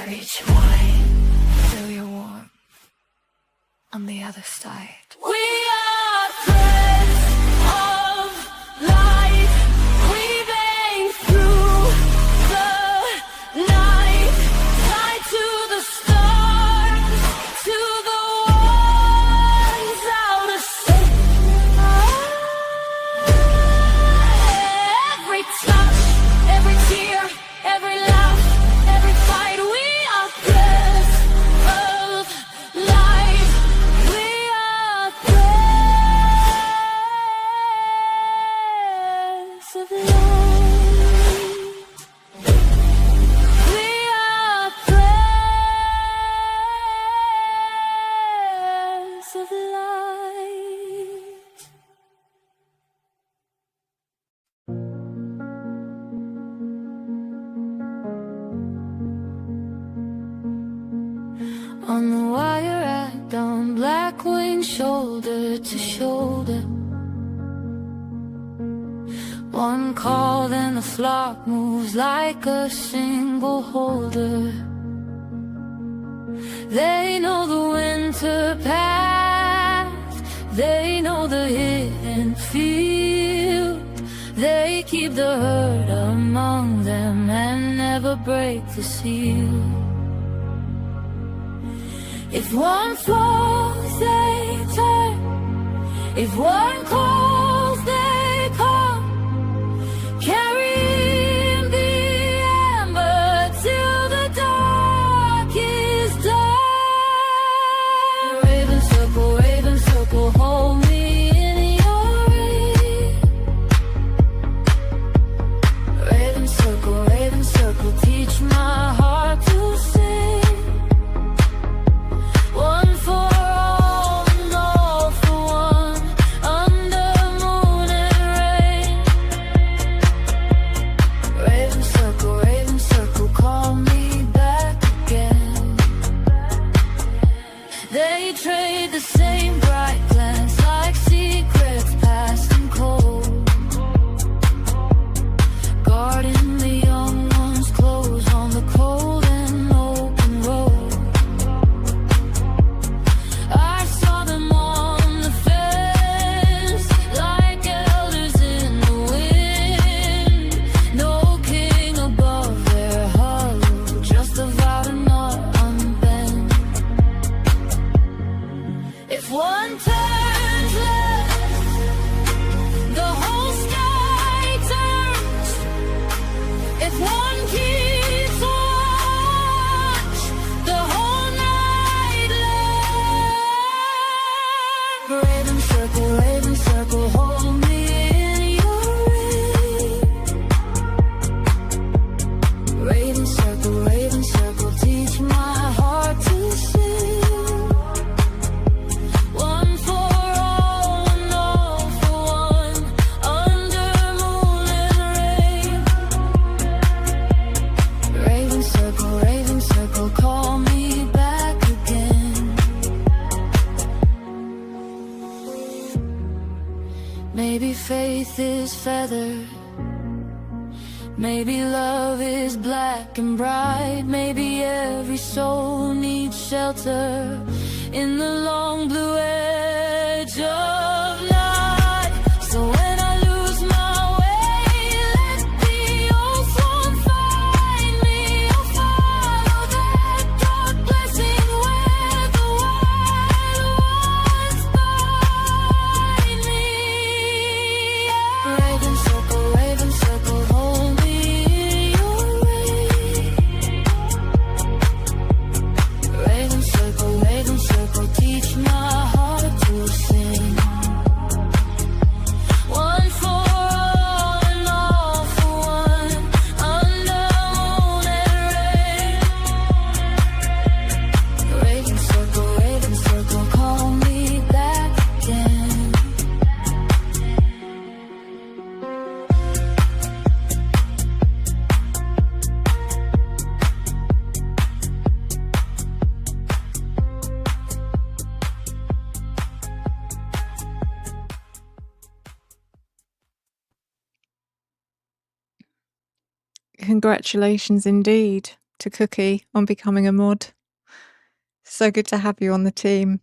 Beach wine, feel your warmth on the other side. We are threads of light, weaving through the night, tied to the stars, to the ones out of sight. Every touch, every tear, every laugh, every fight, we are threads of light. We are threads of light. We are threads of light. On the wire act on black wings, shoulder to shoulder. One call, then the flock moves like a single holder. They know the winter path, they know the hidden field. They keep the herd among them and never break the seal. If one falls, they turn. If one calls, they come. Carrying the amber till the dark is done. Raven circle, hold me in your reach. Raven circle, teach my heart to sing. One for all and all for one, under moon and rain. Raven circle, call me back again. They trade the same bright glance like secrets passing cold. Guarding the young ones close on the cold and open road. I saw them on the fence like elders in the wind. No king above their hollow, just a vow to not unbend. If one turns left, the whole sky turns. If one keeps watch, the whole night learns. Raven circle, hold me in your reach. Raven circle, teach my heart to sing. One for all and all for one, under moon and rain. Raven circle, call me back again. Maybe faith is feathered, maybe love is black and bright. Maybe every soul needs shelter in the long blue edge of night. So when I lose my way, let the old swan find me. I'll follow that dark blessing where the wild ones find me. Raven circle, hold me in your reach. Raven circle, teach my heart to sing. One for all and all for one, under moon and rain. Raven circle, call me back again. Congratulations indeed. to Cookie on becoming a mod. So good to have you on the team.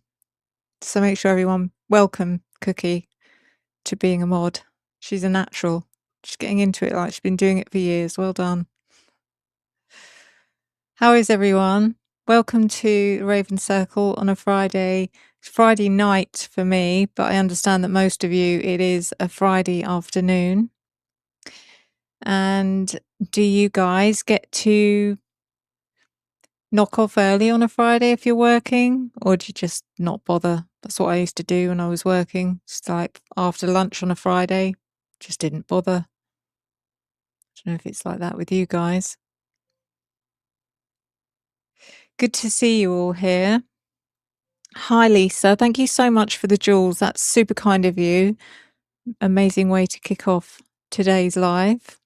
So make sure everyone welcome Cookie to being a mod. She's a natural. She's getting into it like she's been doing it for years. Well done. How is everyone? Welcome to Raven Circle on a Friday. It's Friday night for me, but I understand that most of you, it is a Friday afternoon. And do you guys get to knock off early on a Friday if you're working, or do you just not bother? That's what I used to do when I was working. Just like after lunch on a Friday, just didn't bother. I don't know if it's like that with you guys. Good to see you all here. Hi, Lisa. Thank you so much for the jewels. That's super kind of you. Amazing way to kick off today's live.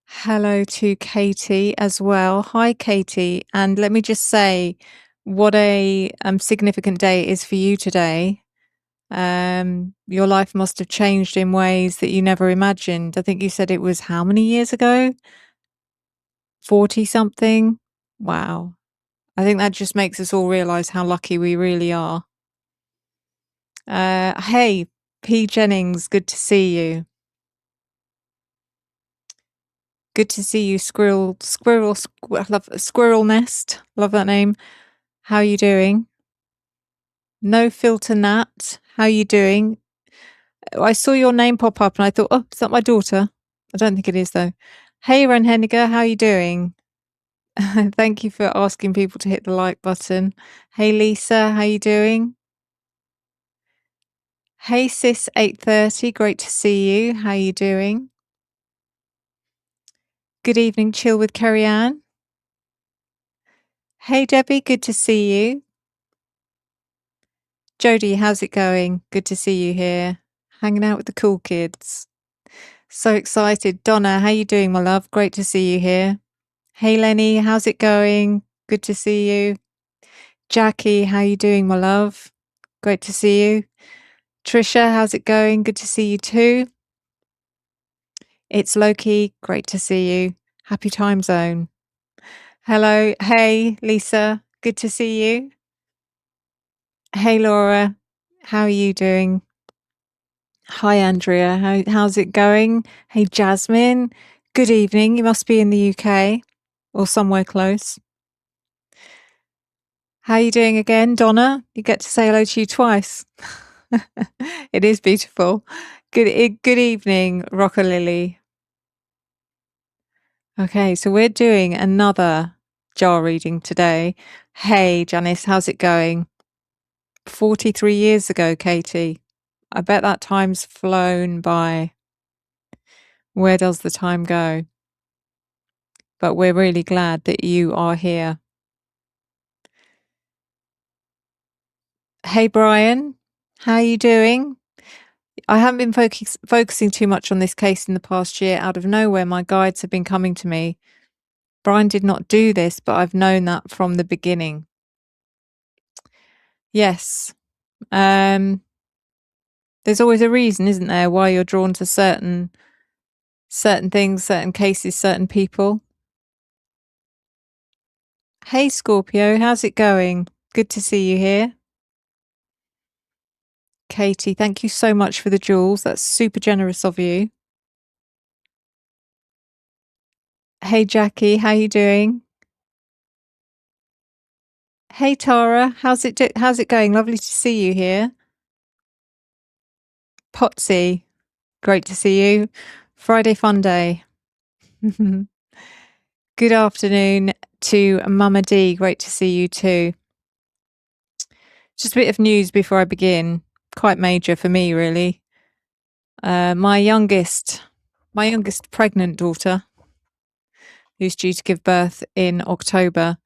Hello to Katie as well. Hi, Katie. And let me just say what a significant day it is for you today. Your life must have changed in ways that you never imagined. I think you said it was how many years ago? 40 something? Wow. I think that just makes us all realize how lucky we really are. Hey, P. Jennings, good to see you. Good to see you, Squirrel Nest. Love that name. How are you doing? No Filter Nat, how are you doing? I saw your name pop up and I thought, oh, is that my daughter? I don't think it is though. Hey, Ren Henniger, how are you doing? Thank you for asking people to hit the like button. Hey, Lisa, how are you doing? Hey, Sis 830, great to see you. How are you doing? Good evening, Chill with Kerry Ann. Hey, Debbie, good to see you. Jodie, how's it going? Good to see you here. Hanging out with the cool kids. So excited. Donna, how you doing, my love? Great to see you here. Hey, Lenny, how's it going? Good to see you. Jackie, how you doing, my love? Great to see you. Trisha, how's it going? Good to see you too. It's Loki. Great to see you. Happy time zone. Hello. Hey, Lisa. Good to see you. Hey, Laura. How are you doing? Hi, Andrea. How's it going? Hey, Jasmine. Good evening. You must be in the UK or somewhere close. How are you doing again, Donna? You get to say hello to you twice. It is beautiful. Good evening, Rocker Lily. Okay, so we're doing another jar reading today. Hey, Janice, how's it going? 43 years ago, Katie. I bet that time's flown by. Where does the time go? But we're really glad that you are here. Hey, Brian, how are you doing? I haven't been focusing too much on this case in the past year. Out of nowhere, my guides have been coming to me. Brian did not do this, but I've known that from the beginning. Yes. There's always a reason, isn't there, why you're drawn to certain things, certain cases, certain people. Hey, Scorpio, how's it going? Good to see you here. Katie, thank you so much for the jewels. That's super generous of you. Hey, Jackie, how you doing? Hey, Tara, how's it going? Lovely to see you here. Potsy, great to see you. Friday fun day. Good afternoon to Mama D. Great to see you too. Just a bit of news before I begin. Quite major for me, really. My youngest pregnant daughter, who's due to give birth in October,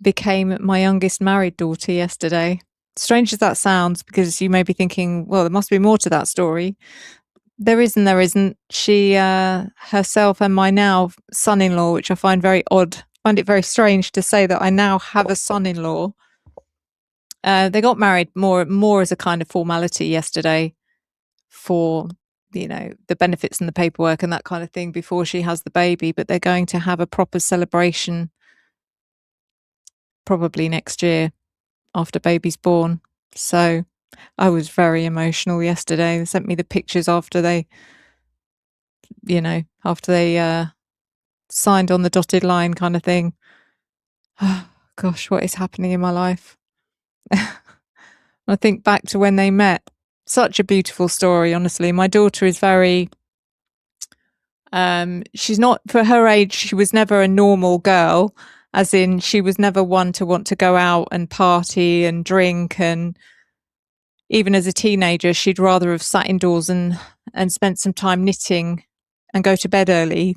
became my youngest married daughter yesterday. Strange as that sounds, because you may be thinking, well, there must be more to that story. There isn't. She herself and my now son-in-law, which I find very odd, find it very strange to say that I now have a son-in-law. They got married more as a kind of formality yesterday for the benefits and the paperwork and that kind of thing before she has the baby, but they're going to have a proper celebration probably next year after baby's born. So I was very emotional yesterday. They sent me the pictures after they signed on the dotted line kind of thing. Oh, gosh, what is happening in my life? I think back to when they met. Such a beautiful story, honestly. My daughter is very she's not, for her age, she was never a normal girl, as in she was never one to want to go out and party and drink, and even as a teenager she'd rather have sat indoors and spent some time knitting and go to bed early.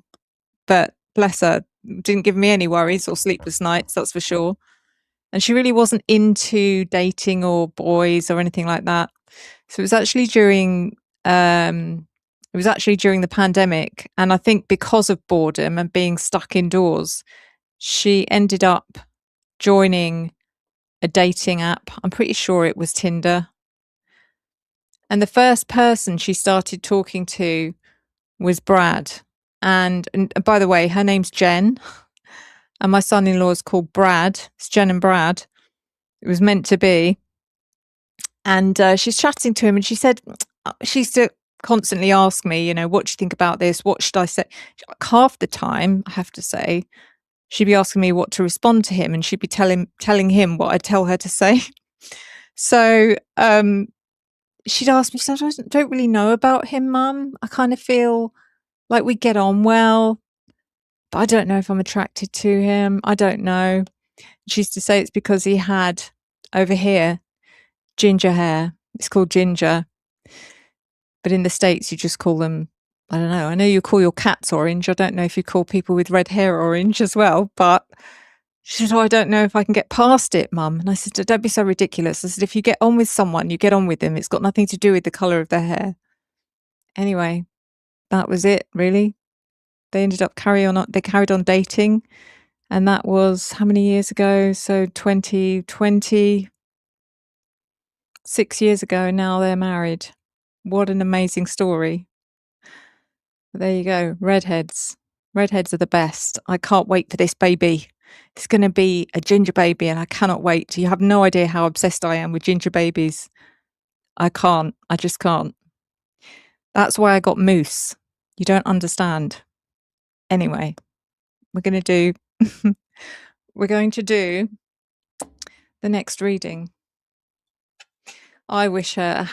But bless her, didn't give me any worries or sleepless nights, that's for sure. And she really wasn't into dating or boys or anything like that. So it was actually during the pandemic, and I think because of boredom and being stuck indoors, she ended up joining a dating app. I'm pretty sure it was Tinder. And the first person she started talking to was Brad. And by the way, her name's Jen, and my son-in-law is called Brad. It's Jen and Brad. It was meant to be. And she's chatting to him, and she said, she used to constantly ask me, what do you think about this? What should I say? Half the time, I have to say, she'd be asking me what to respond to him, and she'd be telling him what I'd tell her to say. So she'd ask me, so I don't really know about him, Mum. I kind of feel like we get on well, but I don't know if I'm attracted to him. I don't know. She used to say it's because he had, over here, ginger hair. It's called ginger. But in the States, you just call them, I don't know. I know you call your cats orange. I don't know if you call people with red hair orange as well. But she said, I don't know if I can get past it, Mum. And I said, don't be so ridiculous. I said, if you get on with someone, you get on with them. It's got nothing to do with the colour of their hair. Anyway, that was it, really. They ended up carried on dating. And that was how many years ago? So 2020, 6 years ago. Now they're married. What an amazing story. But there you go. Redheads. Redheads are the best. I can't wait for this baby. It's going to be a ginger baby, and I cannot wait. You have no idea how obsessed I am with ginger babies. I can't. I just can't. That's why I got Moose. You don't understand. Anyway, we're going to do the next reading. I wish her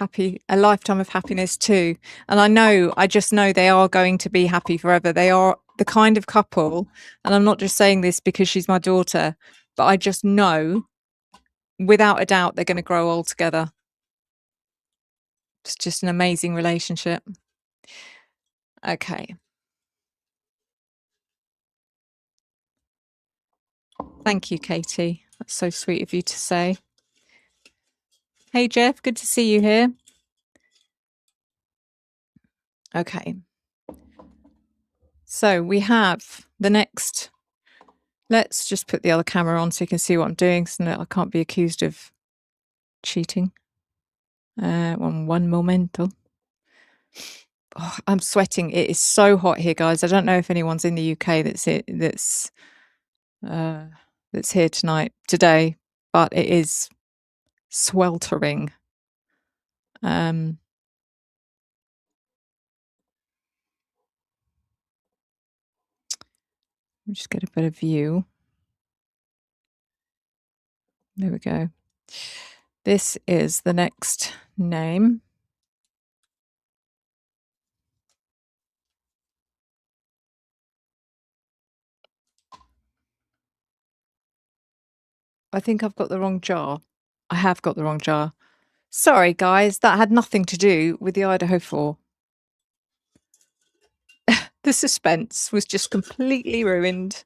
a lifetime of happiness too. And I just know they are going to be happy forever. They are the kind of couple, and I'm not just saying this because she's my daughter, but I just know without a doubt they're going to grow old together. It's just an amazing relationship. Okay. Thank you, Katie. That's so sweet of you to say. Hey, Jeff, good to see you here. Okay. So we have the next. Let's just put the other camera on so you can see what I'm doing, so that I can't be accused of cheating. One momento. Oh, I'm sweating. It is so hot here, guys. I don't know if anyone's in the UK that's here today, but it is sweltering. Let me just get a better view. There we go. This is the next name. I think I've got the wrong jar. I have got the wrong jar. Sorry, guys, that had nothing to do with the Idaho 4. The suspense was just completely ruined.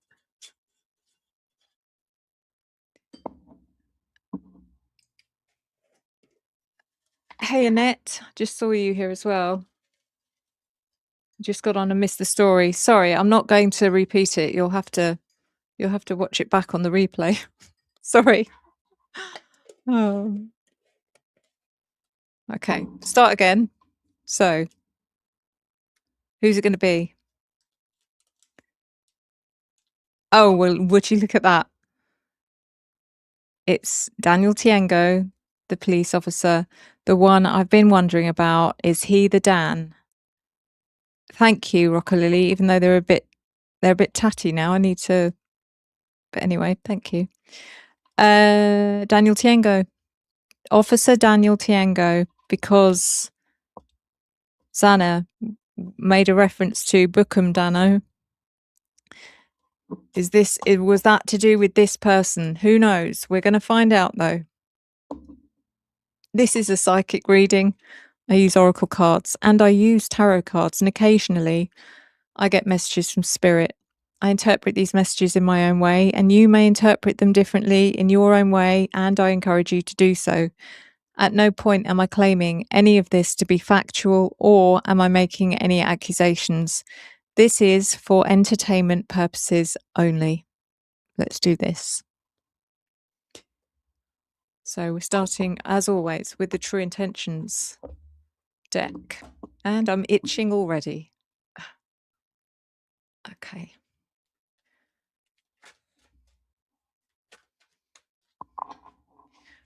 Hey, Annette, just saw you here as well. Just got on and missed the story. Sorry, I'm not going to repeat it. You'll have to watch it back on the replay. Sorry. Oh. Okay, start again. So Who's it going to be? Oh, well, would you look at that? It's Daniel Tiengo, the police officer. The one I've been wondering about, is he the Dan? Thank you, Rocka Lily, even though they're a bit tatty now. I need to, but anyway, thank you. Daniel Tiengo. Officer Daniel Tiengo, because Zana made a reference to Bookham Dano. Was that to do with this person? Who knows? We're going to find out, though. This is a psychic reading. I use oracle cards and I use tarot cards, and occasionally I get messages from spirit. I interpret these messages in my own way, and you may interpret them differently in your own way, and I encourage you to do so. At no point am I claiming any of this to be factual, or am I making any accusations. This is for entertainment purposes only. Let's do this. So we're starting, as always, with the True Intentions deck. And I'm itching already. Okay.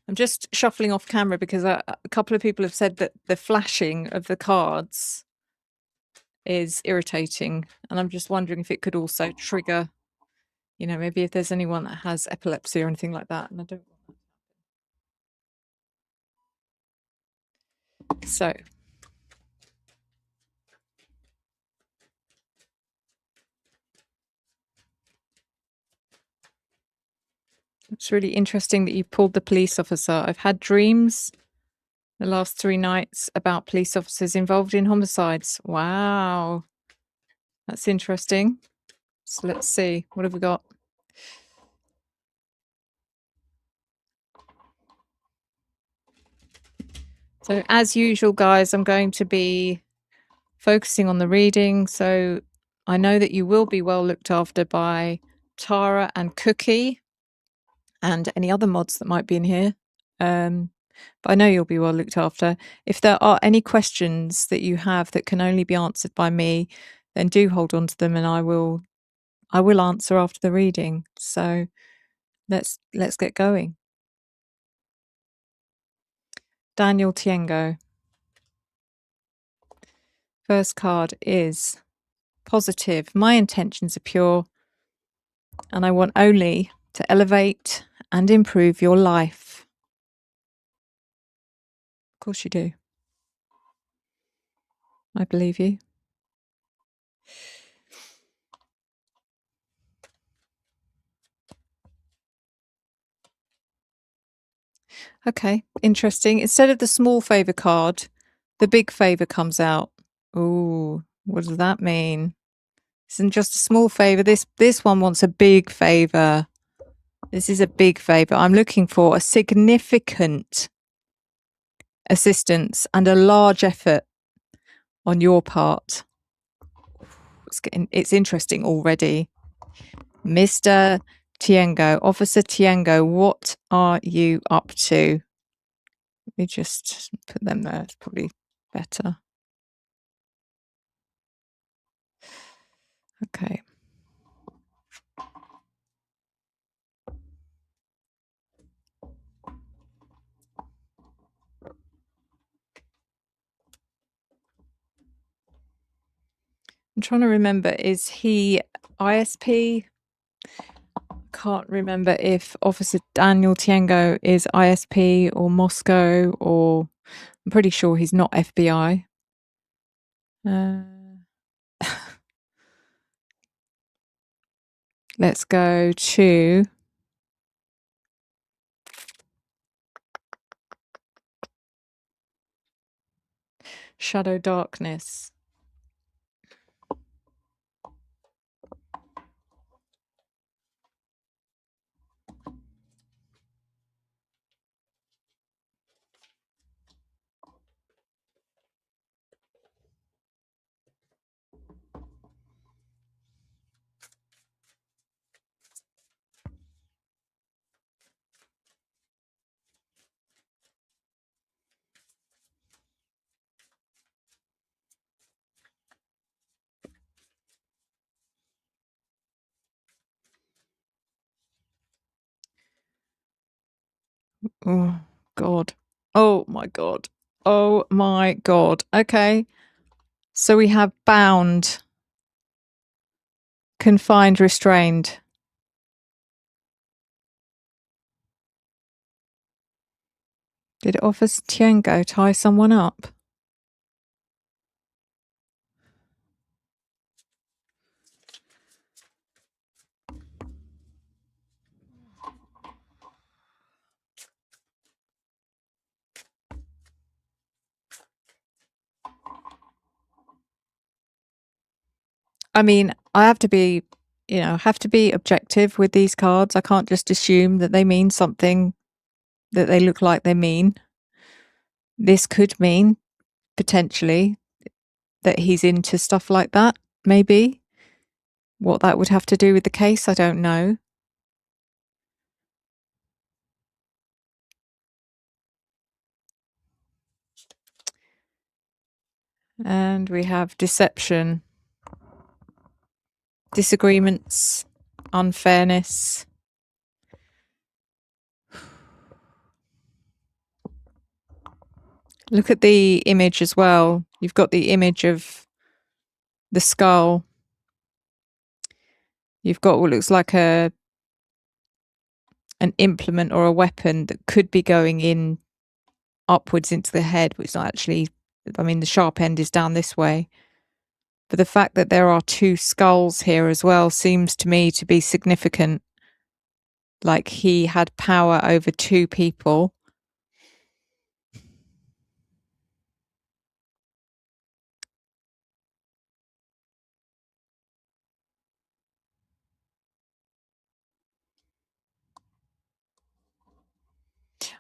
I'm just shuffling off camera because a couple of people have said that the flashing of the cards is irritating. And I'm just wondering if it could also trigger, you know, maybe if there's anyone that has epilepsy or anything like that. And I don't want that. So. It's really interesting that you pulled the police officer. I've had dreams the last 3 nights about police officers involved in homicides. Wow. That's interesting. So let's see. What have we got? So as usual, guys, I'm going to be focusing on the reading. So I know that you will be well looked after by Tara and Cookie and any other mods that might be in here. But I know you'll be well looked after. If there are any questions that you have that can only be answered by me, then do hold on to them, and I will answer after the reading. So let's get going. Daniel Tiengo. First card is positive. My intentions are pure, and I want only to elevate and improve your life. Of course you do. I believe you. Okay, interesting. Instead of the small favor card, the big favor comes out. Ooh, what does that mean? Isn't just a small favor. This one wants a big favor. This is a big favor. I'm looking for a significant assistance and a large effort on your part. It's interesting already. Mr. Tiengo, Officer Tiengo, what are you up to? Let me just put them there. It's probably better. Okay. I'm trying to remember, is he ISP? Can't remember if Officer Daniel Tiengo is ISP or Moscow, or I'm pretty sure he's not FBI. Let's go to Shadow Darkness. Oh, God. Oh, my God. Oh, my God. Okay. So we have bound, confined, restrained. Did Officer Tiengo tie someone up? I mean, I have to be, objective with these cards. I can't just assume that they mean something that they look like they mean. This could mean, potentially, that he's into stuff like that, maybe. What that would have to do with the case, I don't know. And we have deception, disagreements, unfairness. Look at the image as well. You've got the image of the skull. You've got what looks like an implement or a weapon that could be going in upwards into the head, but it's not actually. I mean, the sharp end is down this way. But the fact that there are two skulls here as well seems to me to be significant. Like he had power over two people.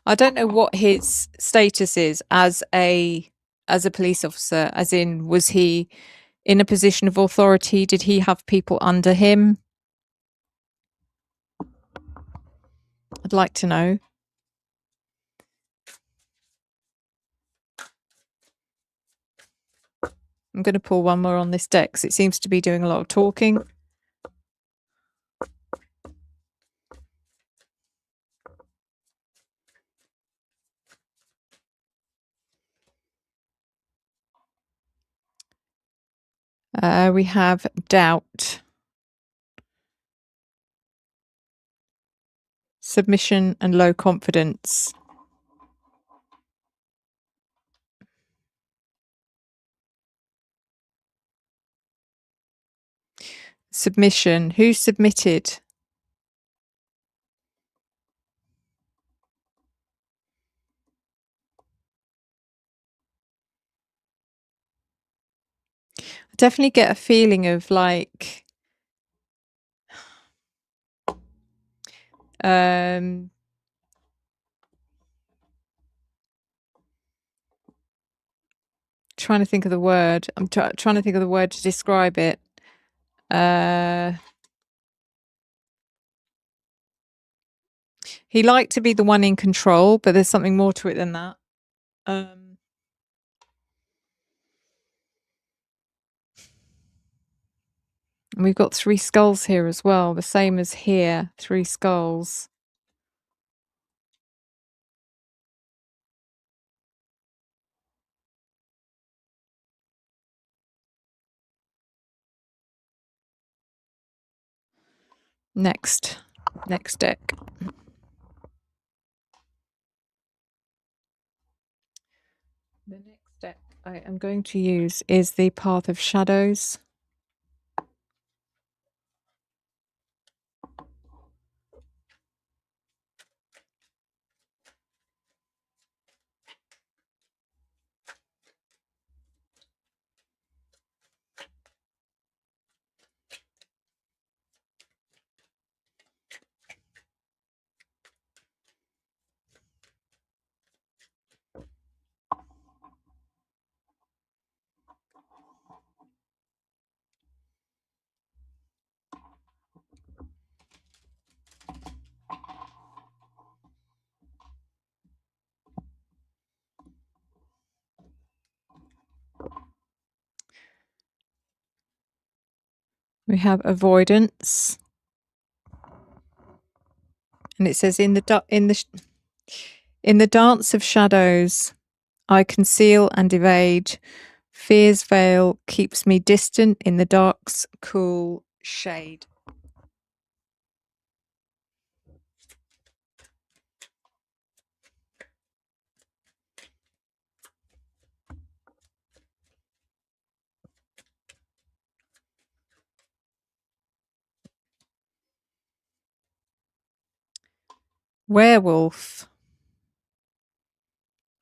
I don't know what his status is as a police officer, as in, was he in a position of authority? Did he have people under him? I'd like to know. I'm going to pull one more on this deck because it seems to be doing a lot of talking. We have doubt, submission, and low confidence. Submission. Who submitted? I definitely get a feeling of like trying to think of the word. I'm trying to think of the word to describe it. He liked to be the one in control, but there's something more to it than that. And we've got three skulls here as well, the same as here, three skulls. Next deck. The next deck I am going to use is the Path of Shadows. We have avoidance, and it says in the In the dance of shadows, I conceal and evade. Fear's veil keeps me distant in the dark's cool shade. Werewolf.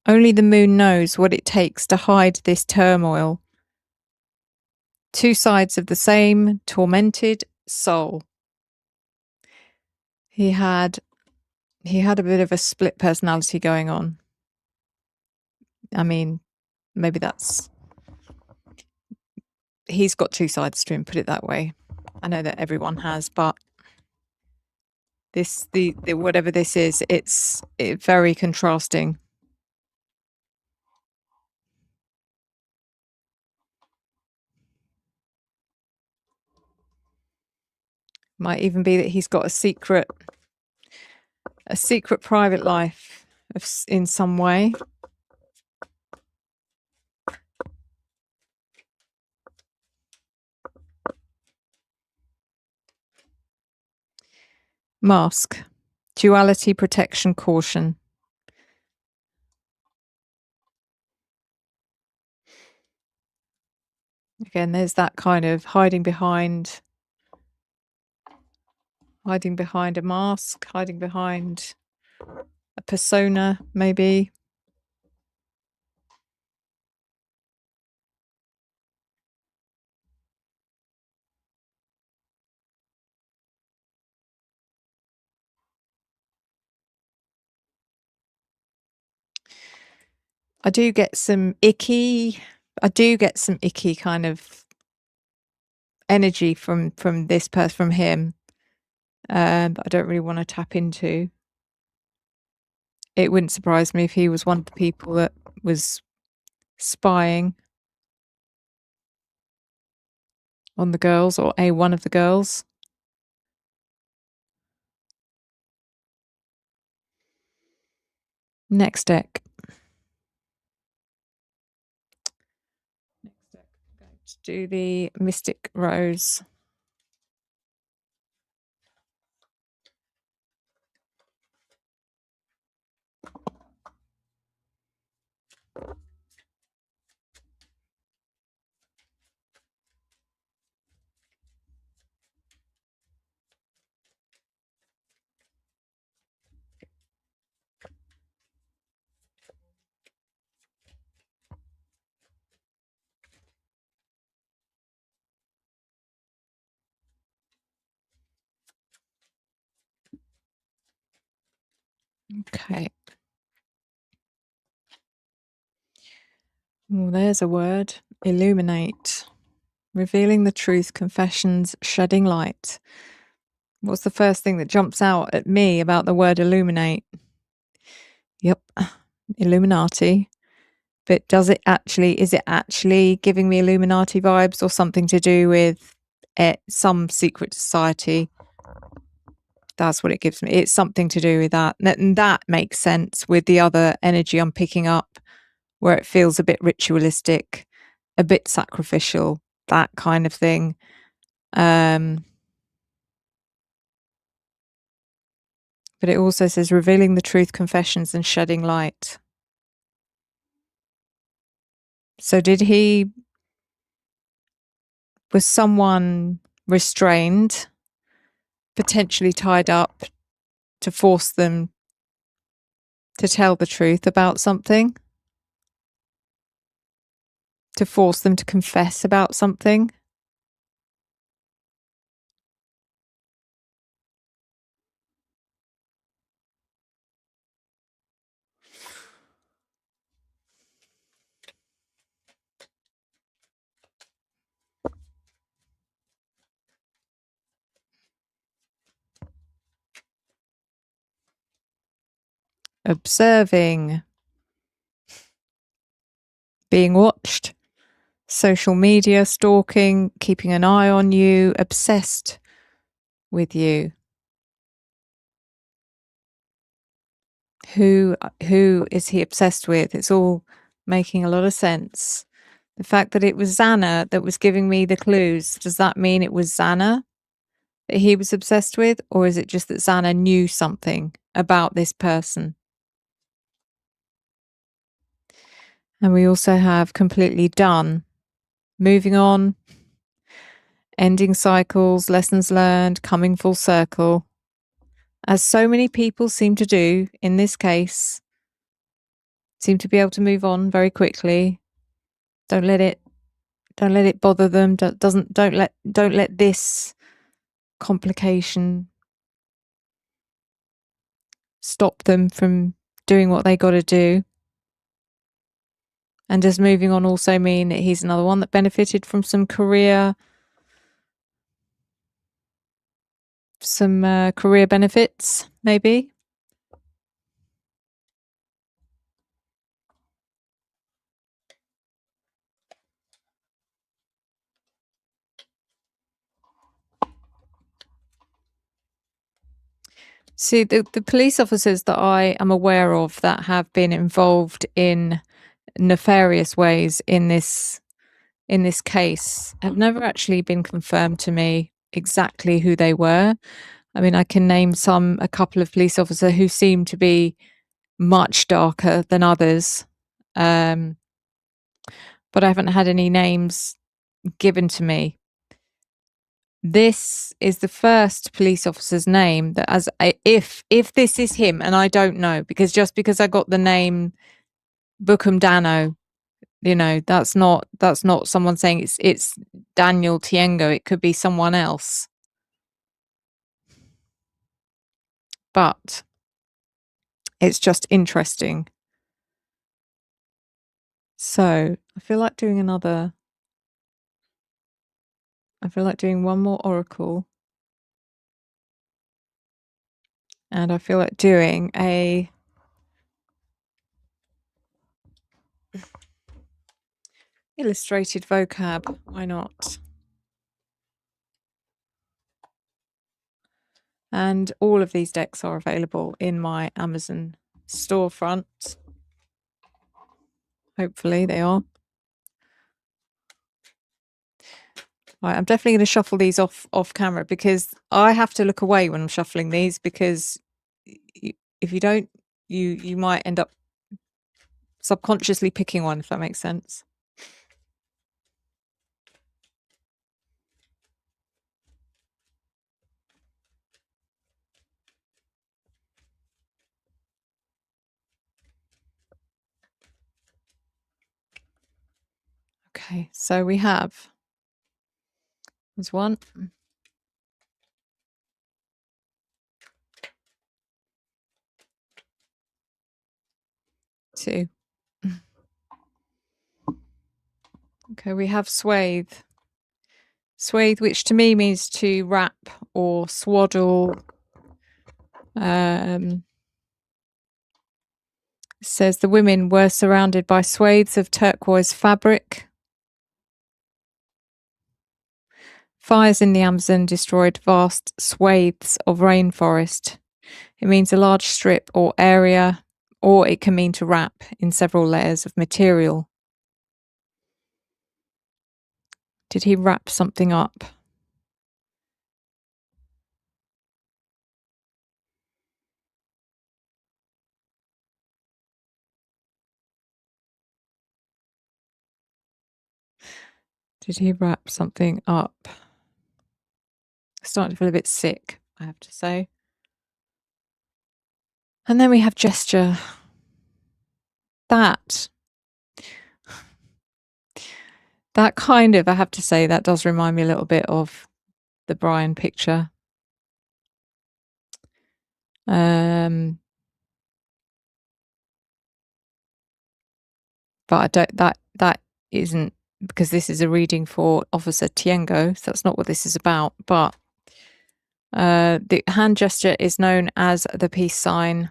Only the moon knows what it takes to hide this turmoil. Two sides of the same tormented soul. He had a bit of a split personality going on. I mean, maybe he's got two sides to him, put it that way. I know that everyone has, but the whatever this is, it's very contrasting. Might even be that he's got a secret private life in some way. Mask. Duality, protection, caution. Again, there's that kind of hiding behind a mask, hiding behind a persona, maybe. I do get some icky kind of energy from this person, from him, that I don't really want to tap into. It wouldn't surprise me if he was one of the people that was spying on the girls, or one of the girls. Next deck. I'm going to do the Mystic Rose. Okay. Well, there's a word. Illuminate. Revealing the truth, confessions, shedding light. What's the first thing that jumps out at me about the word illuminate? Yep. Illuminati. But is it actually giving me Illuminati vibes, or something to do with some secret society? That's what it gives me. It's something to do with that. And that makes sense with the other energy I'm picking up, where it feels a bit ritualistic, a bit sacrificial, that kind of thing. But it also says revealing the truth, confessions, and shedding light. So was someone restrained, potentially tied up, to force them to tell the truth about something? To force them to confess about something? Observing, being watched, social media, stalking, keeping an eye on you, obsessed with you. Who is he obsessed with? It's all making a lot of sense. The fact that it was Xana that was giving me the clues, does that mean it was Xana that he was obsessed with? Or is it just that Xana knew something about this person? And we also have completely done, moving on, ending cycles, lessons learned, coming full circle. As so many people seem to do in this case, seem to be able to move on very quickly. Don't let it bother them. Don't let this complication stop them from doing what they got to do. And does moving on also mean that he's another one that benefited from some career benefits, maybe? See, the police officers that I am aware of that have been involved in nefarious ways in this case have never actually been confirmed to me exactly who they were. I mean, I can name a couple of police officers who seem to be much darker than others, but I haven't had any names given to me. This is the first police officer's name that, if this is him, and I don't know, because just because I got the name Bookham Dano, that's not someone saying it's Daniel Tiengo. It could be someone else. But it's just interesting. So I feel like doing one more oracle. And I feel like doing a illustrated vocab. Why not? And all of these decks are available in my Amazon storefront. Hopefully they are. Right, I'm definitely going to shuffle these off camera because I have to look away when I'm shuffling these, because if you don't, you might end up subconsciously picking one, if that makes sense. Okay, so we have, there's 1, 2. Okay, we have swathe. Swathe, which to me means to wrap or swaddle. Says the women were surrounded by swathes of turquoise fabric. Fires in the Amazon destroyed vast swathes of rainforest. It means a large strip or area, or it can mean to wrap in several layers of material. Did he wrap something up? Did he wrap something up? I'm starting to feel a bit sick, I have to say. And then we have gesture. That kind of, I have to say, that does remind me a little bit of the Brian picture. But I don't, that isn't, because this is a reading for Officer Tiengo, so that's not what this is about. But the hand gesture is known as the peace sign.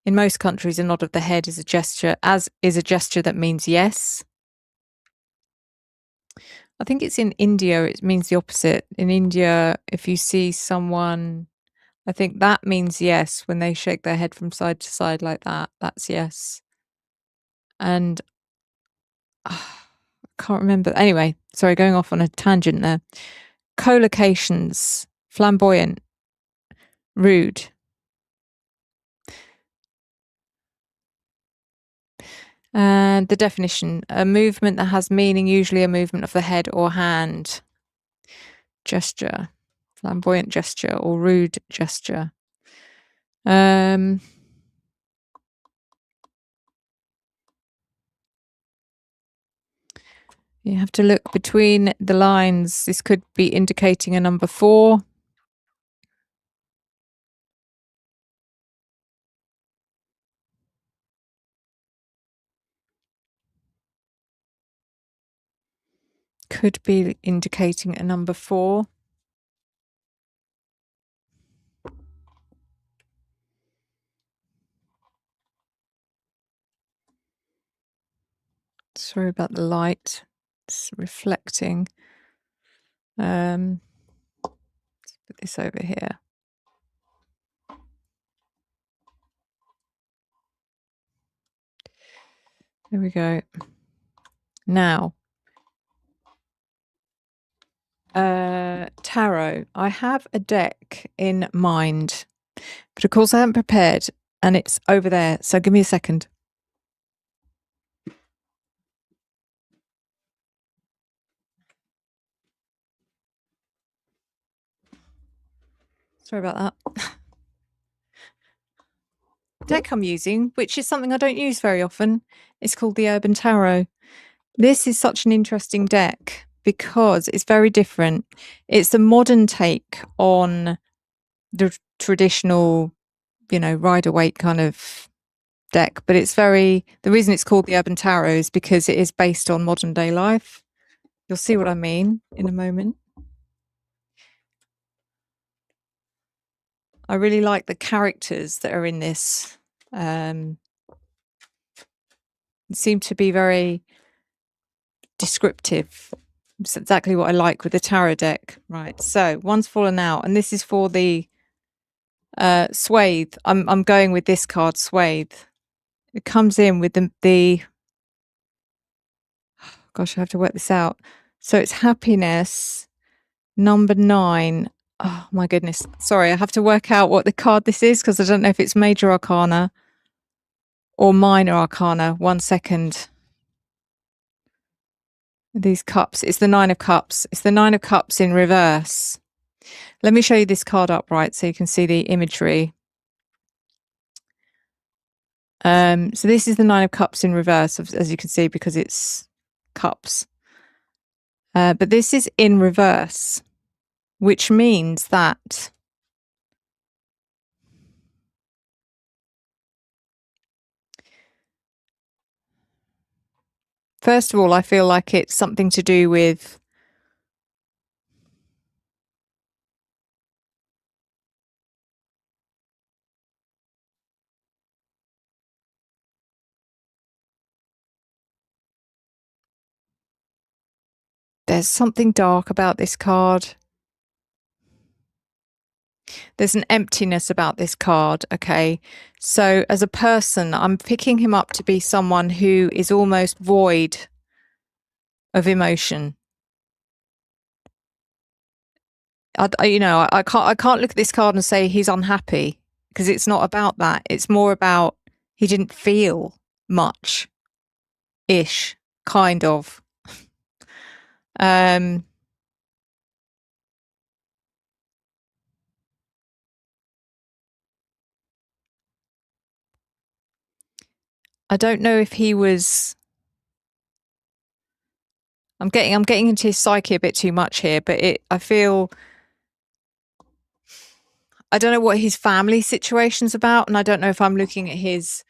In most countries, a nod of the head is a gesture, as is a gesture that means yes. I think it's in India, it means the opposite. In India, if you see someone, I think that means yes. When they shake their head from side to side like that, that's yes. And I can't remember. Anyway, sorry, going off on a tangent there. Collocations, flamboyant, rude. And the definition, a movement that has meaning, usually a movement of the head or hand. Gesture, flamboyant gesture or rude gesture. You have to look between the lines. This could be indicating a number 4. Could be indicating a number 4. Sorry about the light. It's reflecting. Let's put this over here. There we go. Now, tarot. I have a deck in mind, but of course I haven't prepared, and it's over there. So give me a second. Sorry about that. Deck I'm using, which is something I don't use very often, is called the Urban Tarot. This is such an interesting deck because it's very different. It's a modern take on the traditional, Rider-Waite kind of deck, but the reason it's called the Urban Tarot is because it is based on modern day life. You'll see what I mean in a moment. I really like the characters that are in this. Seem to be very descriptive. It's exactly what I like with the tarot deck. Right, so one's fallen out, and this is for the swathe. I'm going with this card, swathe. It comes in with the gosh, I have to work this out. So it's happiness, number 9. Oh my goodness. Sorry, I have to work out what the card this is because I don't know if it's major arcana or minor arcana. 1 second. These cups. It's the 9 of cups. It's the 9 of cups in reverse. Let me show you this card upright so you can see the imagery. So this is the 9 of cups in reverse, as you can see, because it's cups. But this is in reverse, which means that first of all, I feel like it's something to do with there's something dark about this card. There's an emptiness about this card, okay? So as a person, I'm picking him up to be someone who is almost void of emotion. I can't look at this card and say he's unhappy because it's not about that. It's more about he didn't feel much ish, kind of. I don't know if he was. I'm getting into his psyche a bit too much here, but I feel I don't know what his family situation's about, and I don't know if I'm looking at his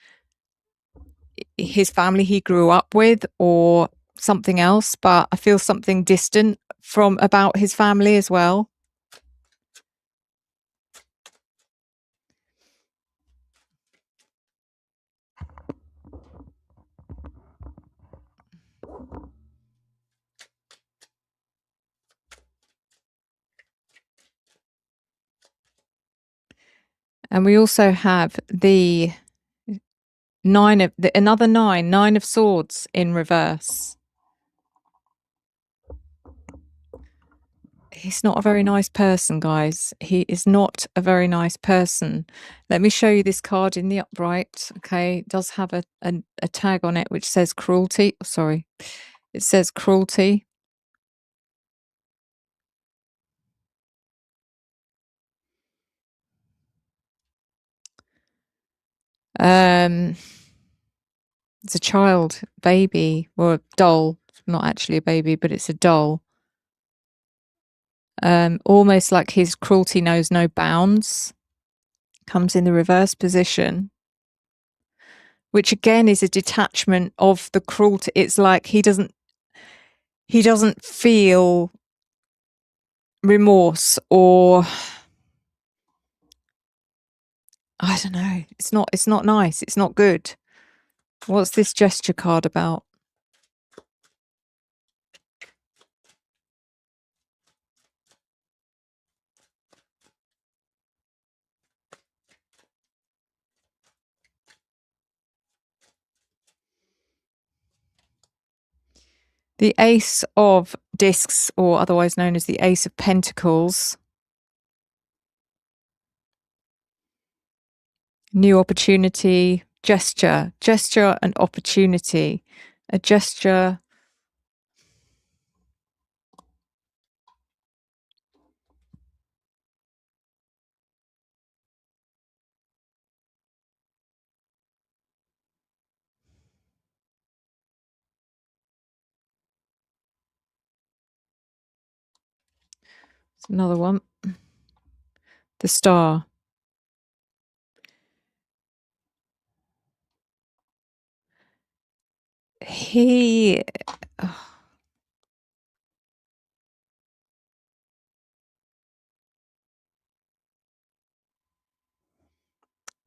family he grew up with or something else, but I feel something distant from about his family as well. And we also have the another nine of swords in reverse. He's not a very nice person, guys. He is not a very nice person. Let me show you this card in the upright. Okay, it does have a tag on it which says cruelty. Oh, sorry, it says cruelty. It's a child, baby, or a doll. It's not actually a baby, but it's a doll. Almost like his cruelty knows no bounds. Comes in the reverse position, which again is a detachment of the cruelty. It's like he doesn't feel remorse, or I don't know. It's not nice. It's not good. What's this gesture card about? The Ace of Discs, or otherwise known as the Ace of Pentacles. New opportunity, gesture and opportunity. A gesture. Another one. The Star.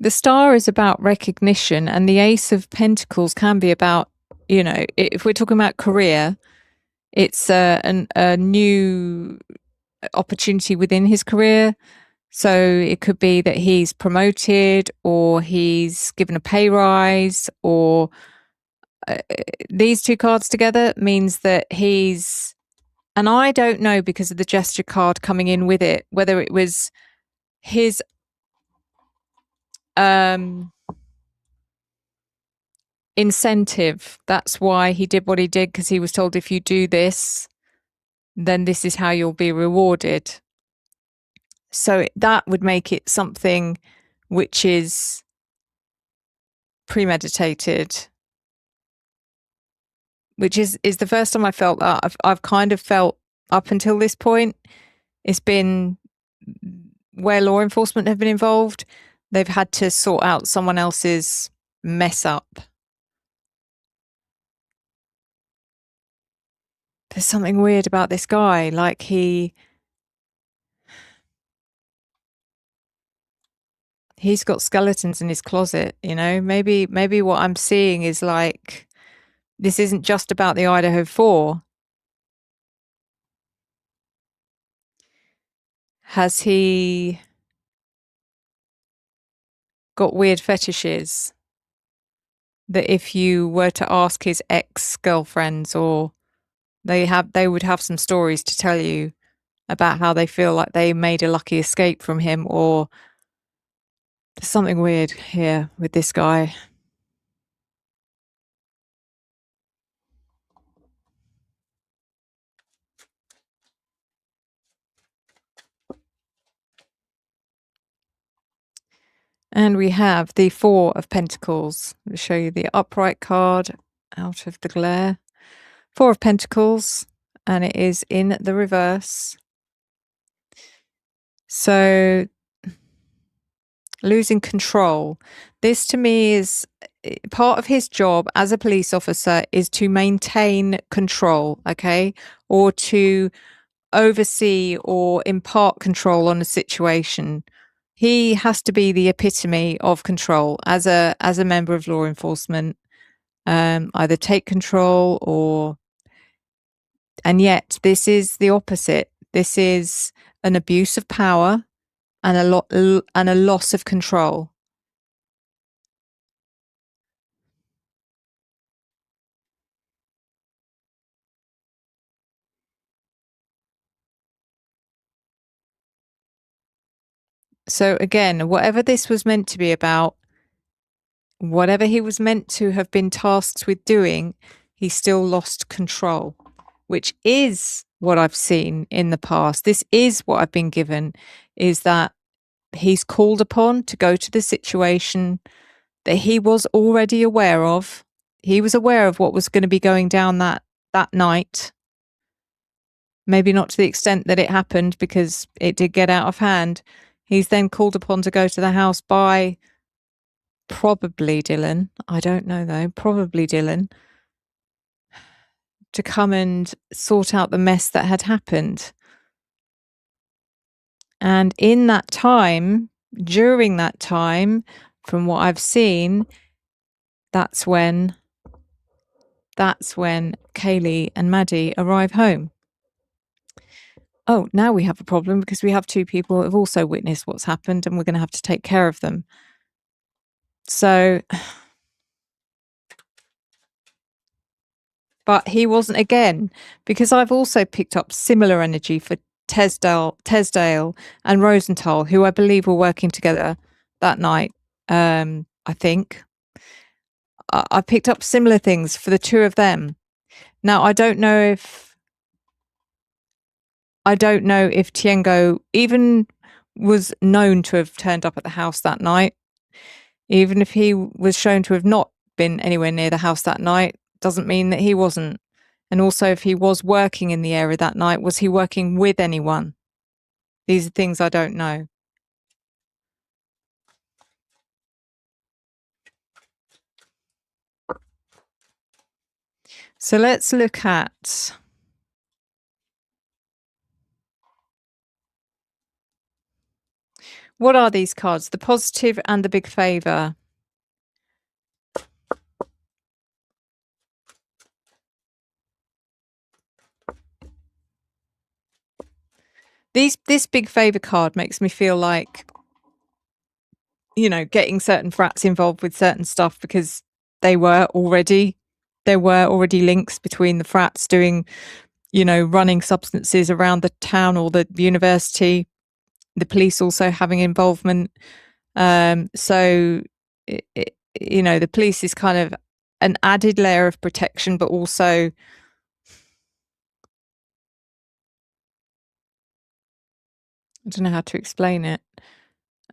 The Star is about recognition, and the Ace of Pentacles can be about, if we're talking about career, it's a new opportunity within his career. So it could be that he's promoted, or he's given a pay rise, or these two cards together means that he's, and I don't know, because of the gesture card coming in with it, whether it was his incentive. That's why he did what he did, because he was told, if you do this, then this is how you'll be rewarded. So that would make it something which is premeditated, which is the first time I felt that. I've kind of felt up until this point, it's been where law enforcement have been involved, they've had to sort out someone else's mess up. There's something weird about this guy. Like he's got skeletons in his closet, maybe what I'm seeing is like, this isn't just about the Idaho 4. Has he got weird fetishes that if you were to ask his ex-girlfriends, or they would have some stories to tell you about how they feel like they made a lucky escape from him, or there's something weird here with this guy. And we have the Four of Pentacles. I'll show you the upright card out of the glare. Four of Pentacles, and it is in the reverse. So losing control. This to me is part of his job as a police officer, is to maintain control, okay? Or to oversee or impart control on a situation. He has to be the epitome of control as a member of law enforcement. Either take control, or, and yet this is the opposite. This is an abuse of power. and a loss of control. So again, whatever this was meant to be about, whatever he was meant to have been tasked with doing, he still lost control, which is what I've seen in the past. This is what I've been given, is that he's called upon to go to the situation that he was already aware of. He was aware of what was going to be going down that night. Maybe not to the extent that it happened, because it did get out of hand. He's then called upon to go to the house by probably Dylan. I don't know though. Probably Dylan, to come and sort out the mess that had happened. And in that time, during that time, from what I've seen, that's when Kaylee and Maddie arrive home. Oh, now we have a problem, because we have two people who have also witnessed what's happened, and we're going to have to take care of them. So, but he wasn't, again, because I've also picked up similar energy for Tesdale and Rosenthal, who I believe were working together that night. I think I picked up similar things for the two of them. Now, I don't know if Tiengo even was known to have turned up at the house that night. Even if he was shown to have not been anywhere near the house that night, doesn't mean that he wasn't. And also, if he was working in the area that night, was he working with anyone? These are things I don't know. So let's look at what are these cards? The positive and the big favor. This big favor card makes me feel like, getting certain frats involved with certain stuff, because there were already links between the frats doing, running substances around the town or the university, the police also having involvement. So, the police is kind of an added layer of protection, but also I don't know how to explain it.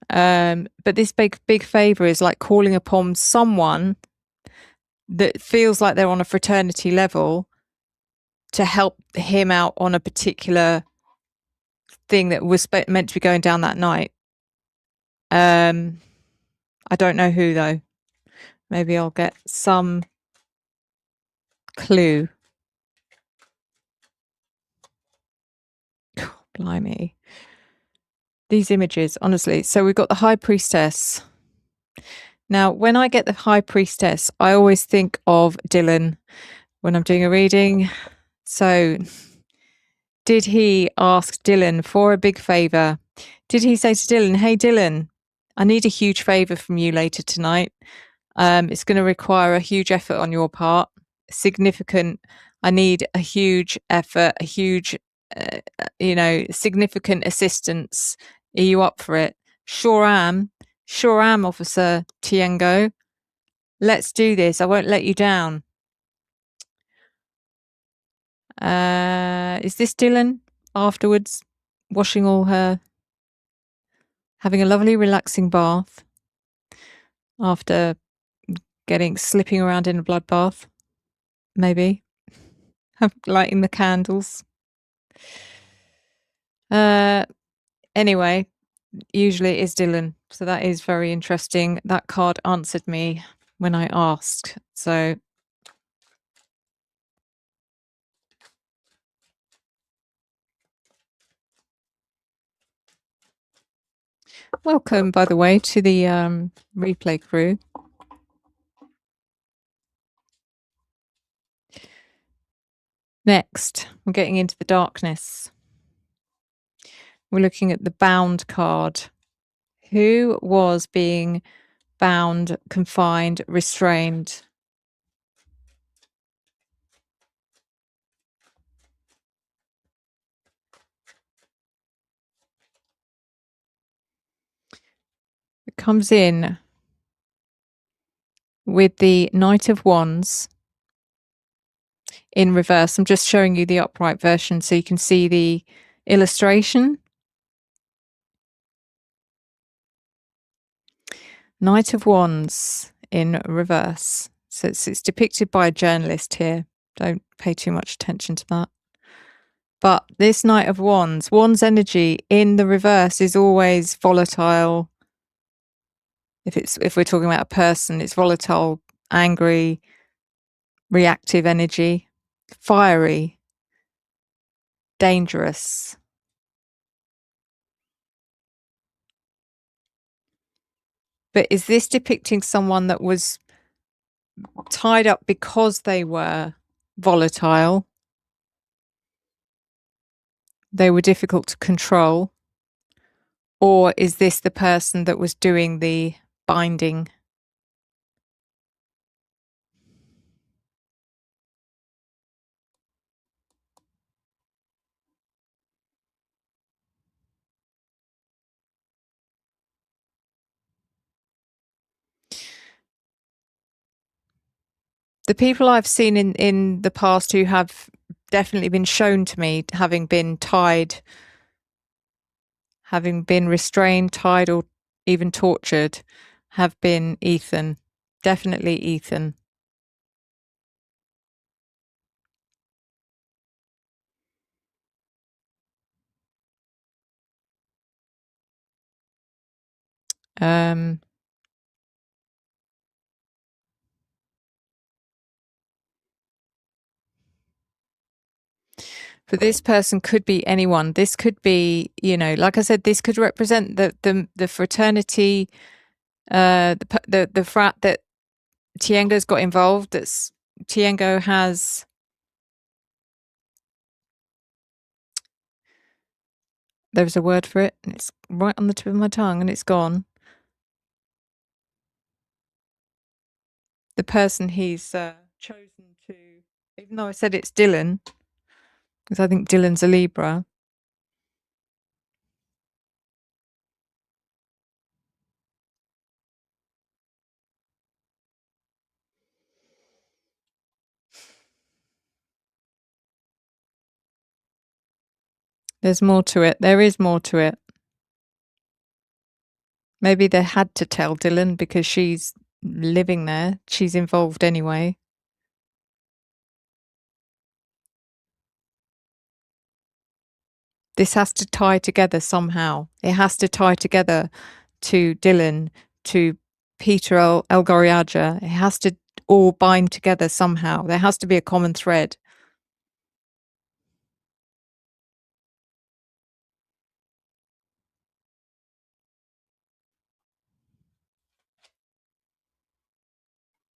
But this big favor is like calling upon someone that feels like they're on a fraternity level to help him out on a particular thing that was meant to be going down that night. I don't know who though. Maybe I'll get some clue. Oh, blimey. These images, honestly. So we've got the High Priestess. Now, when I get the High Priestess, I always think of Dylan when I'm doing a reading. So, did he ask Dylan for a big favor? Did he say to Dylan, "Hey, Dylan, I need a huge favor from you later tonight. It's going to require a huge effort on your part, significant. I need a huge effort, a huge, significant assistance. Are you up for it?" Sure am, Officer Tiengo. Let's do this. I won't let you down. Is this Dylan afterwards, washing all her, having a lovely relaxing bath after slipping around in a bloodbath? Maybe. Lighting the candles. Anyway, usually it is Dylan. So that is very interesting. That card answered me when I asked. So welcome, by the way, to the replay crew. Next, we're getting into the darkness. We're looking at the bound card. Who was being bound, confined, restrained? It comes in with the Knight of Wands in reverse. I'm just showing you the upright version so you can see the illustration. Knight of Wands in reverse. So it's depicted by a journalist here. Don't pay too much attention to that. But this Knight of Wands, Wands energy in the reverse is always volatile. If we're talking about a person, it's volatile, angry, reactive energy, fiery, dangerous. But is this depicting someone that was tied up because they were volatile? They were difficult to control? Or is this the person that was doing the binding? The people I've seen in the past who have definitely been shown to me having been tied, having been restrained, tied, or even tortured, have been Ethan. Definitely Ethan. For this person could be anyone. This could be, like I said, this could represent the fraternity, the frat that Tiengo's got involved. That's Tiengo has. There's a word for it, and it's right on the tip of my tongue, and it's gone. The person he's chosen to, even though I said it's Dylan, because I think Dylan's a Libra. There's more to it. There is more to it. Maybe they had to tell Dylan because she's living there. She's involved anyway. This has to tie together somehow. It has to tie together to Dylan, to Peter El Goriaja. It has to all bind together somehow. There has to be a common thread.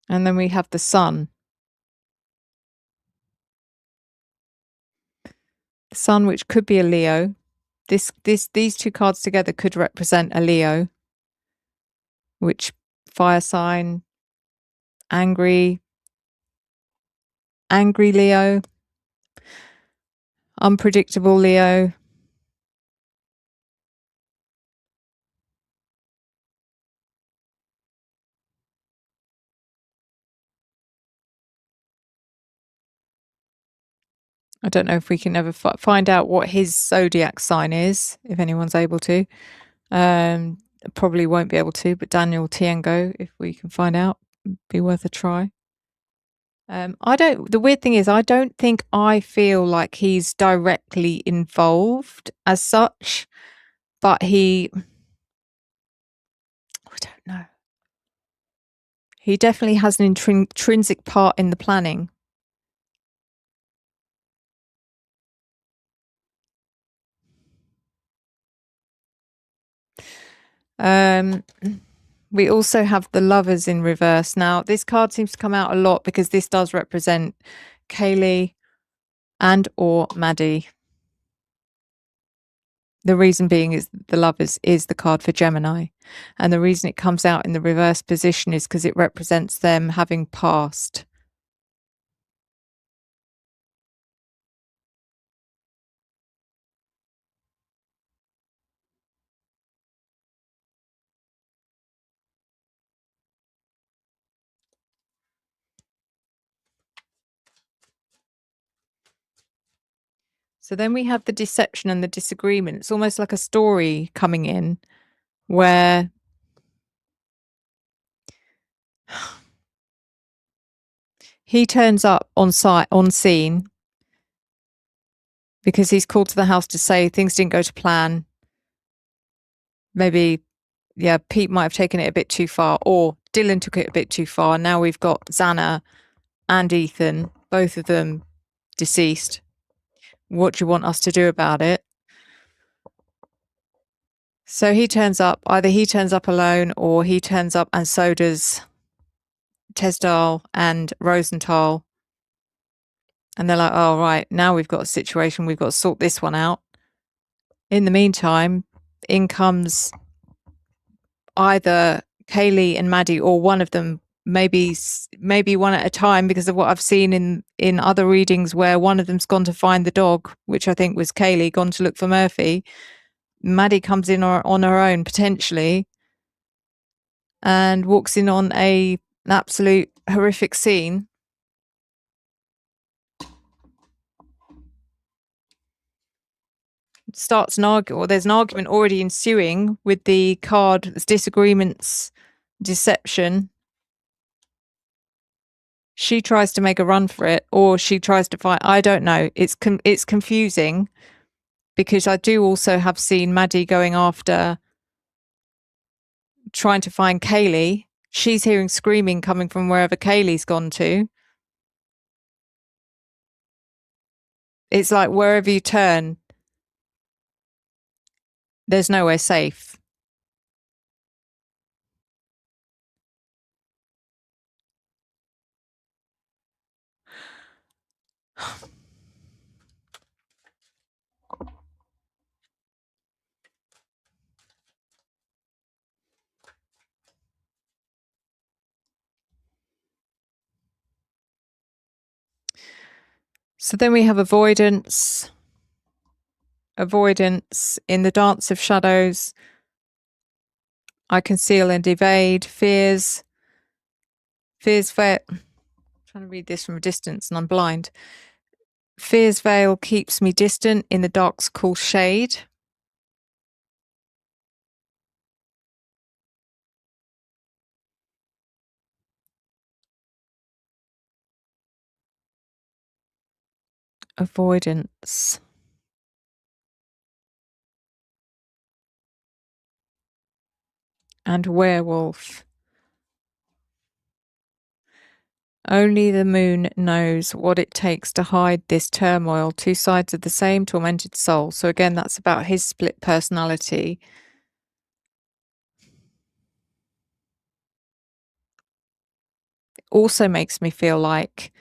And then we have the sun. The sun, which could be a Leo. These two cards together could represent a Leo, which fire sign, angry Leo, unpredictable Leo. I don't know if we can ever find out what his zodiac sign is, if anyone's able to. Probably won't be able to, but Daniel Tiengo, if we can find out, be worth a try. The weird thing is, I don't think I feel like he's directly involved as such, but I don't know. He definitely has an intrinsic part in the planning. We also have the Lovers in reverse. Now, this card seems to come out a lot because this does represent Kaylee and or Maddie. The reason being is the Lovers is the card for Gemini. And the reason it comes out in the reverse position is because it represents them having passed. So then we have the deception and the disagreement. It's almost like a story coming in where he turns up on scene, because he's called to the house to say things didn't go to plan. Maybe, yeah, Pete might have taken it a bit too far, or Dylan took it a bit too far. Now we've got Xana and Ethan, both of them deceased. What do you want us to do about it? So he turns up, either he turns up alone or he turns up and so does Tesdal and Rosenthal. And they're like, oh, right, now we've got a situation, we've got to sort this one out. In the meantime, in comes either Kaylee and Maddie or one of them, maybe one at a time, because of what I've seen in other readings where one of them's gone to find the dog, which I think was Kaylee, gone to look for Murphy. Maddie comes in on her own, potentially, and walks in on an absolute horrific scene. Starts an argument, or there's an argument already ensuing with the card disagreements, deception. She tries to make a run for it, or she tries to fight. I don't know. It's confusing, because I do also have seen Maddie going after, trying to find Kaylee. She's hearing screaming coming from wherever Kaylee's gone to. It's like wherever you turn, there's nowhere safe. So then we have avoidance. Avoidance in the dance of shadows. I conceal and evade. Fears. Fears veil. I'm trying to read this from a distance and I'm blind. Fear's veil keeps me distant. In the dark's cool shade. Avoidance. And werewolf. Only the moon knows what it takes to hide this turmoil, two sides of the same tormented soul. So again, that's about his split personality. It also makes me feel like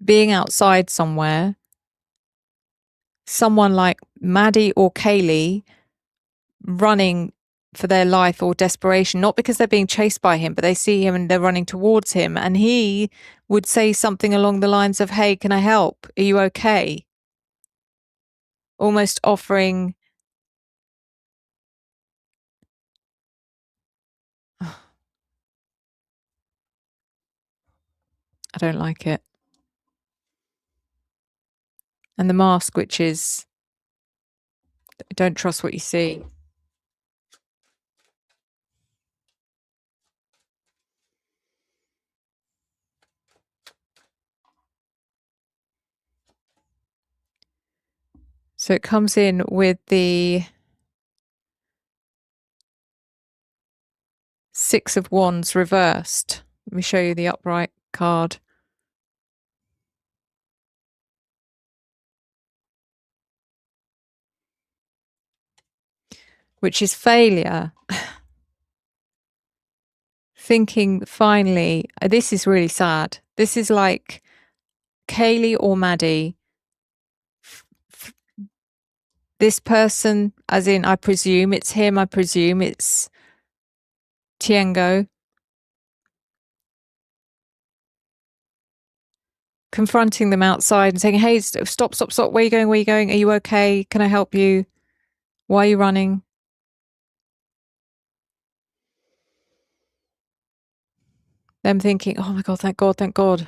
being outside somewhere, someone like Maddie or Kaylee running for their life or desperation, not because they're being chased by him, but they see him and they're running towards him. And he would say something along the lines of, hey, can I help? Are you okay? Almost offering. I don't like it. And the mask, which is, don't trust what you see. So it comes in with the Six of Wands reversed. Let me show you the upright card. Which is failure. Thinking finally, this is really sad. This is like Kaylee or Maddie, this person, as in, I presume it's him, I presume it's Tiengo, confronting them outside and saying, hey, stop, where are you going, are you okay, can I help you, why are you running? Them thinking, oh my God, thank God.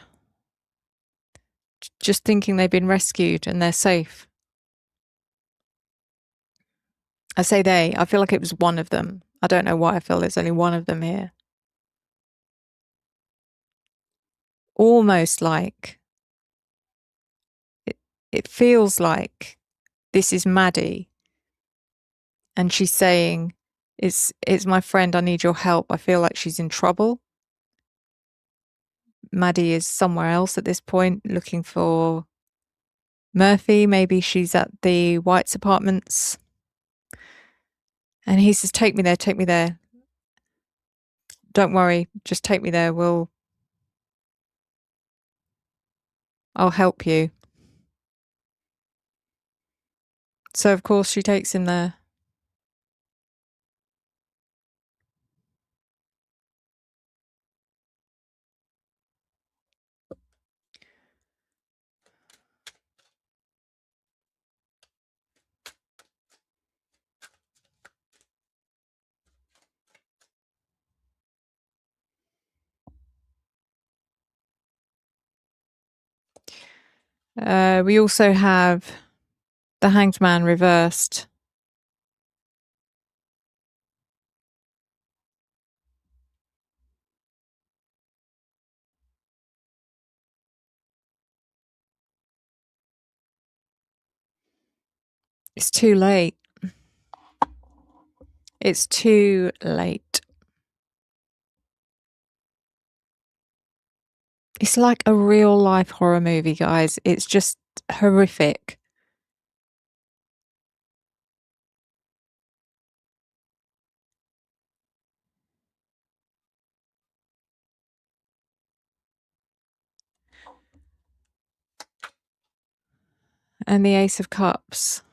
Just thinking they've been rescued and they're safe. I say they, I feel like it was one of them. I don't know why I feel there's only one of them here. Almost like, it feels like this is Maddie. And she's saying, it's my friend, I need your help. I feel like she's in trouble. Maddie is somewhere else at this point looking for Murphy. Maybe she's at the White's apartments. And he says, take me there. Don't worry, just take me there. I'll help you. So, of course, she takes him there. We also have the Hanged Man reversed. It's too late. It's too late. It's like a real life horror movie, guys. It's just horrific. And the Ace of Cups.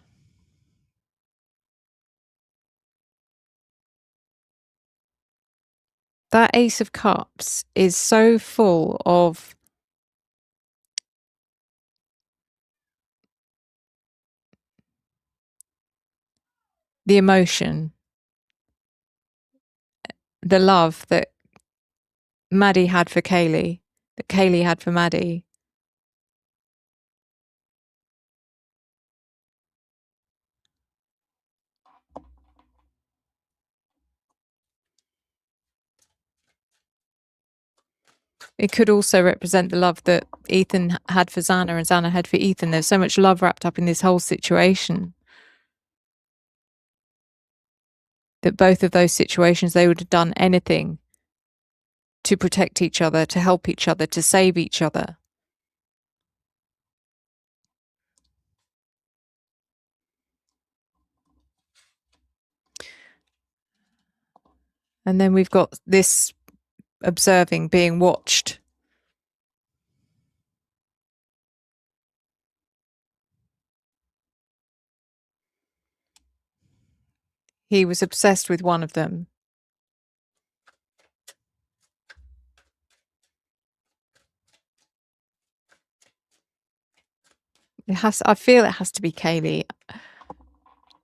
That Ace of Cups is so full of the emotion, the love that Maddie had for Kaylee, that Kaylee had for Maddie. It could also represent the love that Ethan had for Xana and Xana had for Ethan. There's so much love wrapped up in this whole situation that both of those situations, they would have done anything to protect each other, to help each other, to save each other. And then we've got this observing, being watched. He was obsessed with one of them. I feel it has to be Kaylee.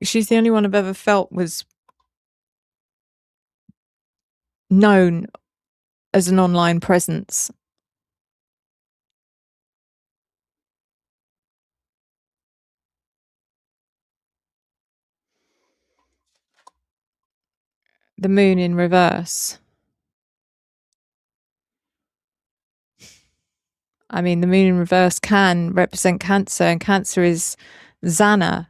She's the only one I've ever felt was known as an online presence. The moon in reverse. I mean, the moon in reverse can represent Cancer, and Cancer is Xana.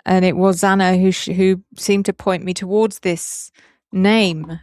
And it was Xana who seemed to point me towards this name.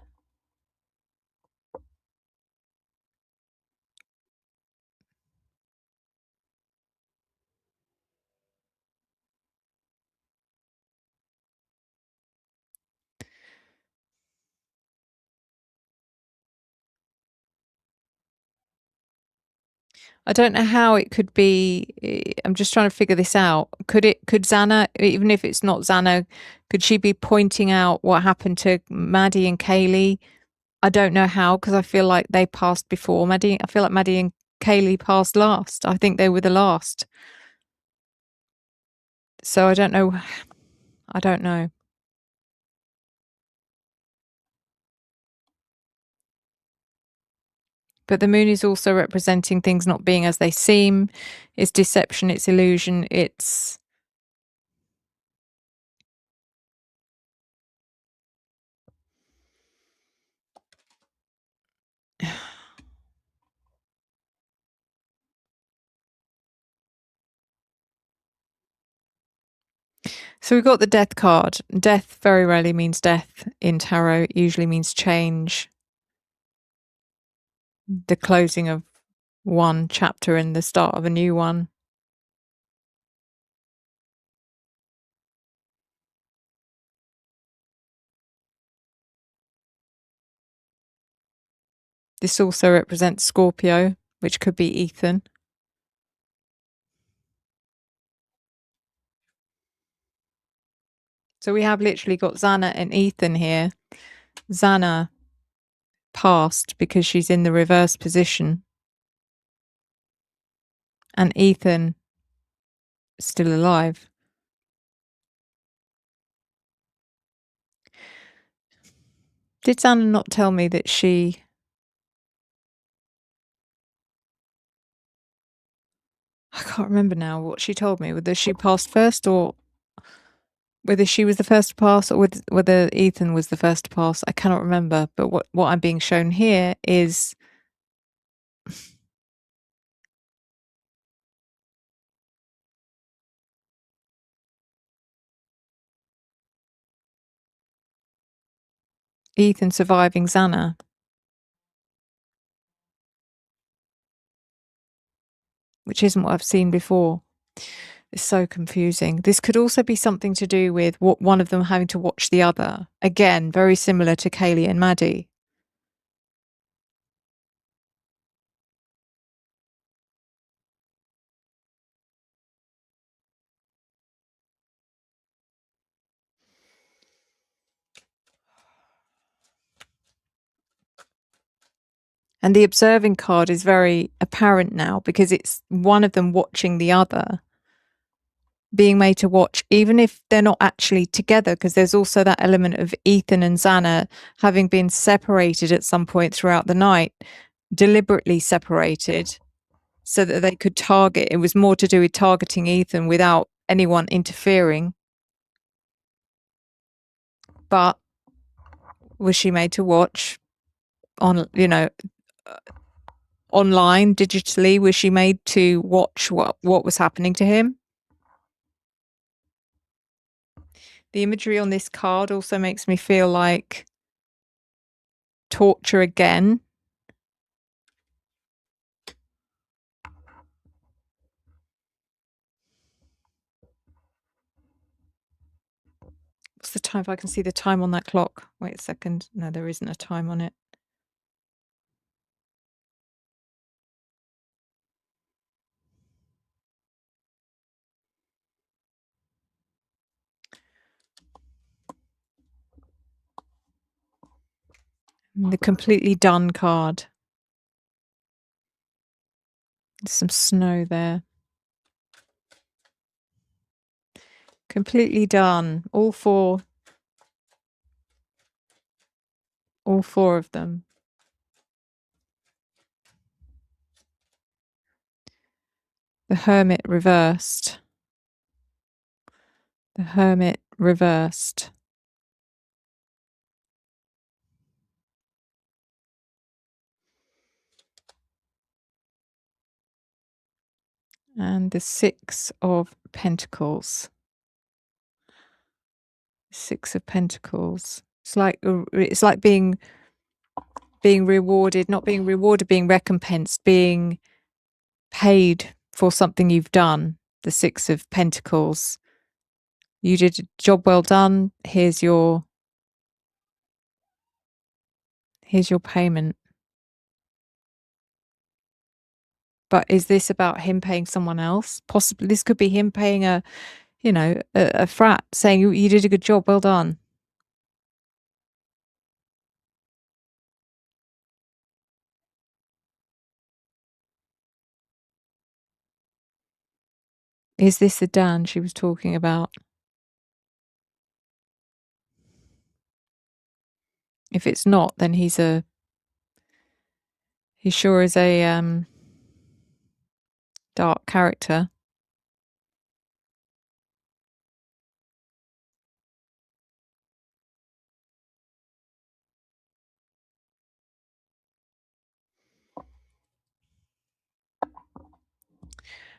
I don't know how it could be. I'm just trying to figure this out. Could Xana, even if it's not Xana, could she be pointing out what happened to Maddie and Kaylee? I don't know how, because I feel like they passed before I feel like Maddie and Kaylee passed last. I think they were the last. So I don't know. I don't know. But the moon is also representing things not being as they seem. It's deception, it's illusion, it's so we've got the death card. Death very rarely means death in tarot. It usually means change, the closing of one chapter and the start of a new one. This also represents Scorpio, which could be Ethan. So we have literally got Xana and Ethan here. Xana passed because she's in the reverse position. And Ethan is still alive. Did Xana not tell me that she... I can't remember now what she told me, whether she passed first or whether she was the first to pass or whether Ethan was the first to pass. I cannot remember. But what I'm being shown here is Ethan surviving Xana. Which isn't what I've seen before. It's so confusing. This could also be something to do with one of them having to watch the other. Again, very similar to Kaylee and Maddie. And the observing card is very apparent now because it's one of them watching the other, being made to watch, even if they're not actually together, because there's also that element of Ethan and Xana having been separated at some point throughout the night, deliberately separated so that they could target. It was more to do with targeting Ethan without anyone interfering. But was she made to watch on, online, digitally? Was she made to watch what was happening to him? The imagery on this card also makes me feel like torture again. What's the time? If I can see the time on that clock. Wait a second. No, there isn't a time on it. The completely done card. There's some snow there. Completely done. All four of them. The Hermit reversed. The Hermit reversed. And the Six of Pentacles. Six of Pentacles. It's like being rewarded, not being rewarded, being recompensed, being paid for something you've done. The Six of Pentacles. You did a job well done. Here's your payment. But is this about him paying someone else? Possibly this could be him paying a frat saying, you did a good job, well done. Is this the Dan she was talking about? If it's not, then he sure is a dark character.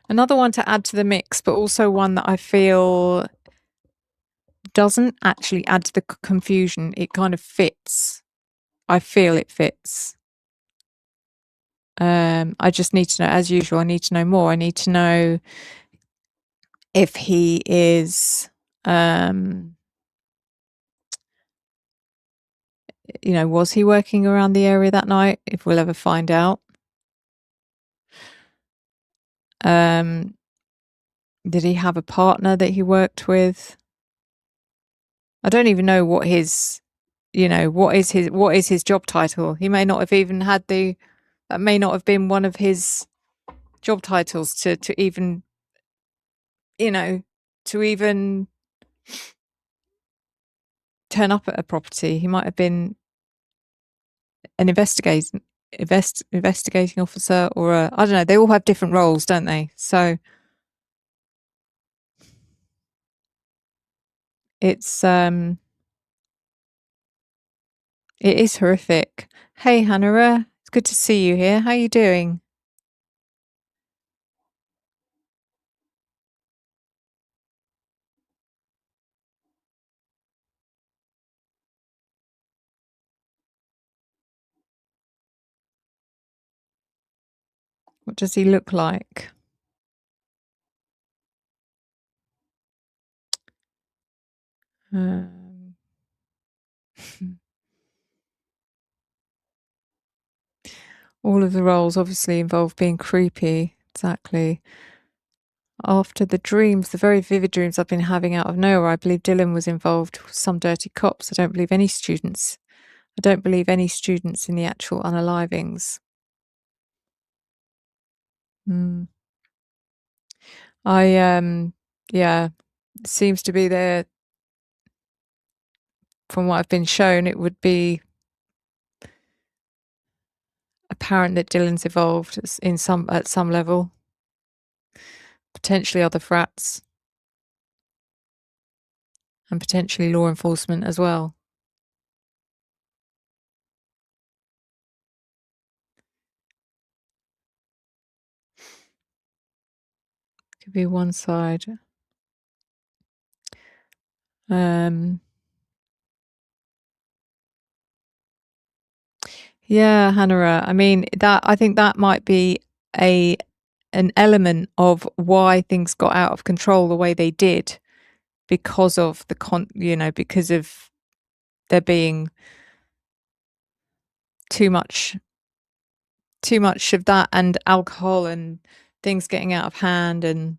Another one to add to the mix, but also one that I feel doesn't actually add to the confusion. It kind of fits. I feel it fits. I just need to know, as usual, I need to know more. I need to know if he is, was he working around the area that night? If we'll ever find out. Did he have a partner that he worked with? I don't even know what his, what is his job title. He may not have even had that may not have been one of his job titles to even, to even turn up at a property. He might have been an investigating officer or I don't know. They all have different roles, don't they? So it's it is horrific. Hey Hannah, it's good to see you here. How are you doing? What does he look like? All of the roles obviously involve being creepy. Exactly. After the very vivid dreams I've been having out of nowhere, I believe Dylan was involved with some dirty cops. I don't believe any students in the actual unalivings. Yeah, seems to be there. From what I've been shown, it would be apparent that Dylan's involved at some level, potentially other frats, and potentially law enforcement as well. Could be one side. Yeah, Hannah. I mean, I think that might be an element of why things got out of control the way they did, because of because of there being too much of that, and alcohol and things getting out of hand. And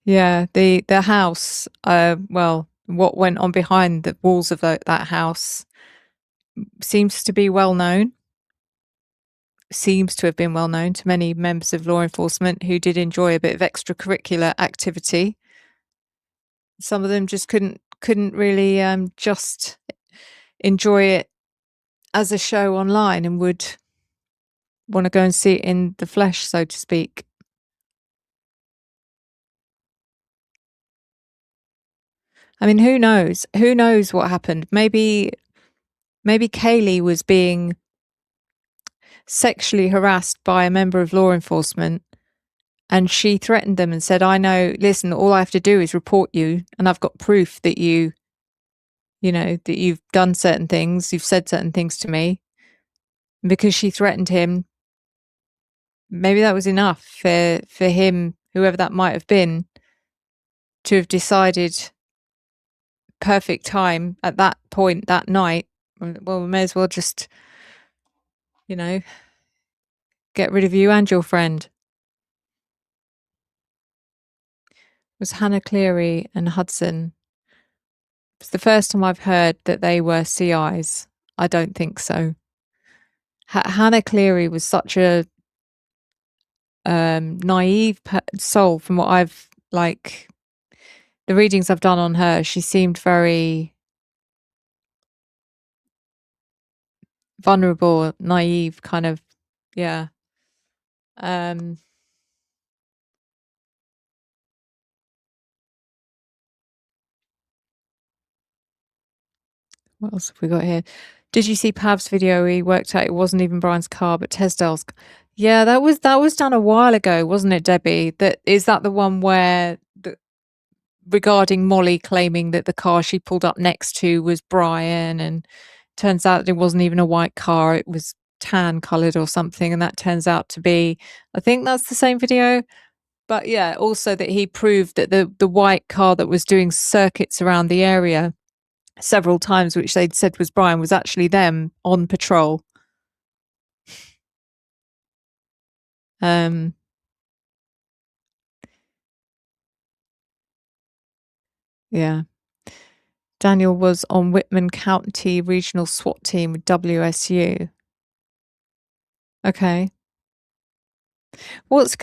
yeah, the house, what went on behind the walls of that house seems to be well known. Seems to have been well known to many members of law enforcement who did enjoy a bit of extracurricular activity. Some of them just couldn't really just enjoy it as a show online, and would want to go and see it in the flesh, so to speak. I mean, who knows? Who knows what happened? Maybe Kaylee was being sexually harassed by a member of law enforcement, and she threatened them and said, listen, all I have to do is report you, and I've got proof that that you've done certain things, you've said certain things to me. And because she threatened him, maybe that was enough for him, whoever that might have been, to have decided perfect time at that point that night. Well, we may as well just, get rid of you and your friend. It was Hannah Cleary and Hudson. It's the first time I've heard that they were CIs. I don't think so. Hannah Cleary was such a naive soul from what I've the readings I've done on her. She seemed very vulnerable, naive, kind of, yeah. What else have we got here? Did you see Pav's video? He worked out it wasn't even Brian's car, but Tesdale's. Yeah, that was done a while ago, wasn't it, Debbie? Is that the one where regarding Molly claiming that the car she pulled up next to was Brian, and turns out it wasn't even a white car; it was tan coloured or something, and that turns out to be. I think that's the same video. But yeah, also that he proved that the white car that was doing circuits around the area several times, which they'd said was Brian, was actually them on patrol. Yeah. Daniel was on Whitman County Regional SWAT team with WSU. Okay. What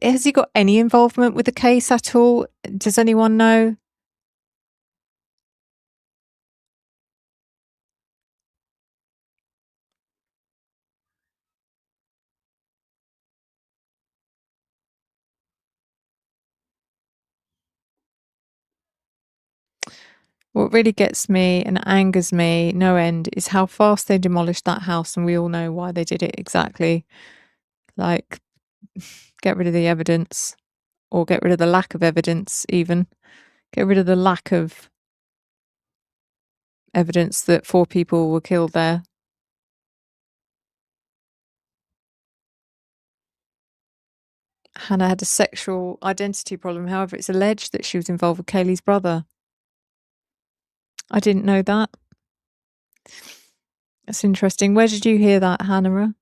has he got any involvement with the case at all? Does anyone know? What really gets me and angers me no end is how fast they demolished that house, and we all know why they did it exactly. Like, get rid of the evidence, or get rid of the lack of evidence, even. Get rid of the lack of evidence that 4 people were killed there. Hannah had a sexual identity problem. However, it's alleged that she was involved with Kaylee's brother. I didn't know that. That's interesting. Where did you hear that, Hannah?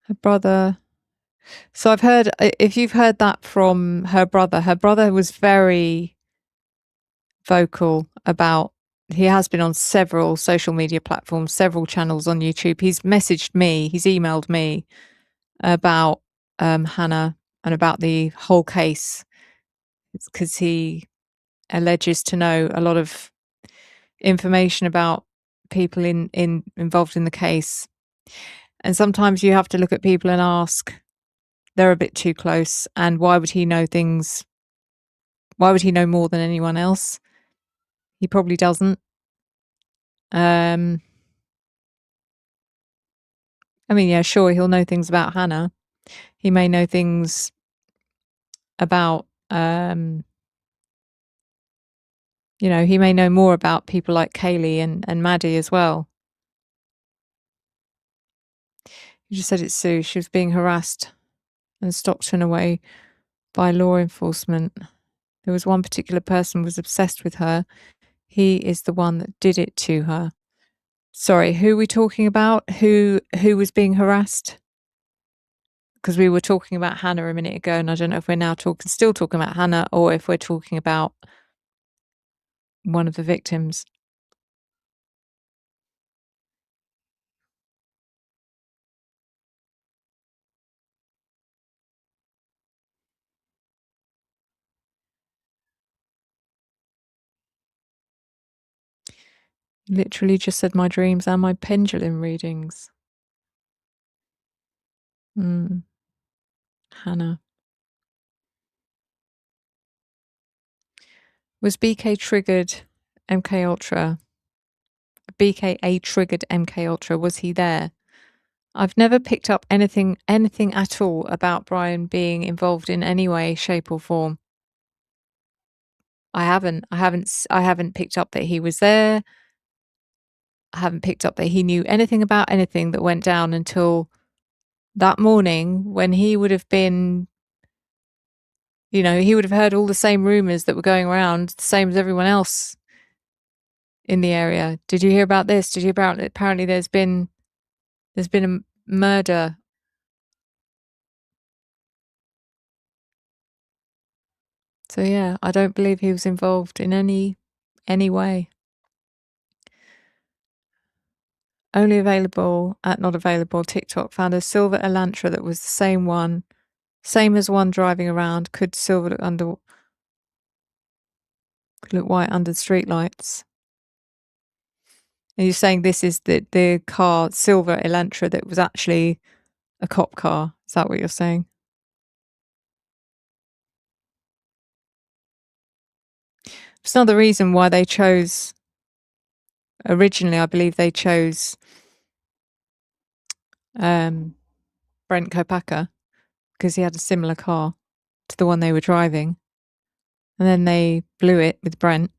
Her brother. So I've heard, if you've heard that from her brother was very vocal about, he has been on several social media platforms, several channels on YouTube. He's messaged me, he's emailed me about Hannah and about the whole case. It's because he alleges to know a lot of information about people involved in the case. And sometimes you have to look at people and ask, they're a bit too close, and why would he know things? Why would he know more than anyone else? He probably doesn't. I mean, yeah, sure, he'll know things about Hannah. He may know things about, he may know more about people like Kaylee and Maddie as well. You just said it's Sue. She was being harassed and Stockton away by law enforcement. There was one particular person who was obsessed with her. He is the one that did it to her. Sorry, who are we talking about? Who was being harassed? Because we were talking about Hannah a minute ago, and I don't know if we're now still talking about Hannah, or if we're talking about one of the victims. Literally just said my dreams and my pendulum readings. Hannah. Was BK triggered MK Ultra? BKA triggered MK Ultra. Was he there? I've never picked up anything at all about Brian being involved in any way, shape, or form. I haven't picked up that he was there. I haven't picked up that he knew anything about anything that went down until that morning, when he would have been You know, he would have heard all the same rumours that were going around, the same as everyone else in the area. Did you hear about this? Did you hear about it? Apparently there's been a murder. So yeah, I don't believe he was involved in any way. Only available at not available. TikTok found a silver Elantra that was the same as one driving around. Could look white under the streetlights. And you're saying this is the car, silver Elantra, that was actually a cop car. Is that what you're saying? It's another reason why they chose. Originally, I believe they chose Brent Kopaka because he had a similar car to the one they were driving. And then they blew it with Brent.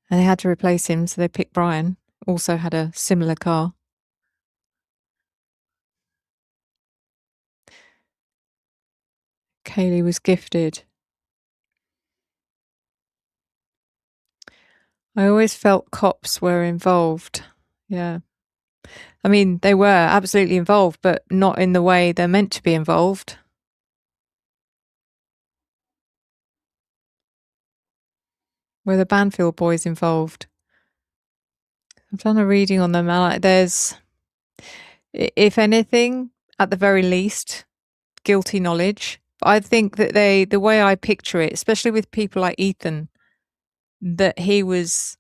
And they had to replace him, so they picked Brian, also had a similar car. Kaylee was gifted. I always felt cops were involved. Yeah. I mean, they were absolutely involved, but not in the way they're meant to be involved. Were the Banfield boys involved? I've done a reading on them. There's, if anything, at the very least, guilty knowledge. I think that the way I picture it, especially with people like Ethan, that he was,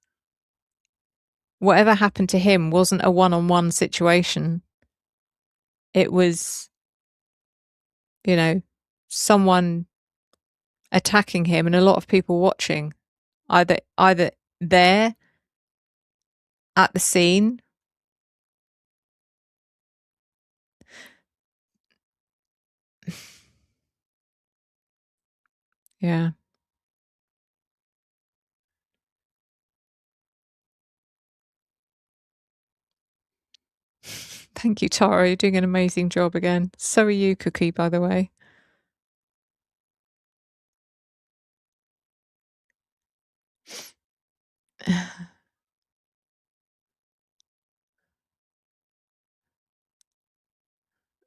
whatever happened to him wasn't a one-on-one situation. It was, you know, someone attacking him and a lot of people watching, either there at the scene. Yeah. Thank you, Tara. You're doing an amazing job again. So are you, Cookie, by the way.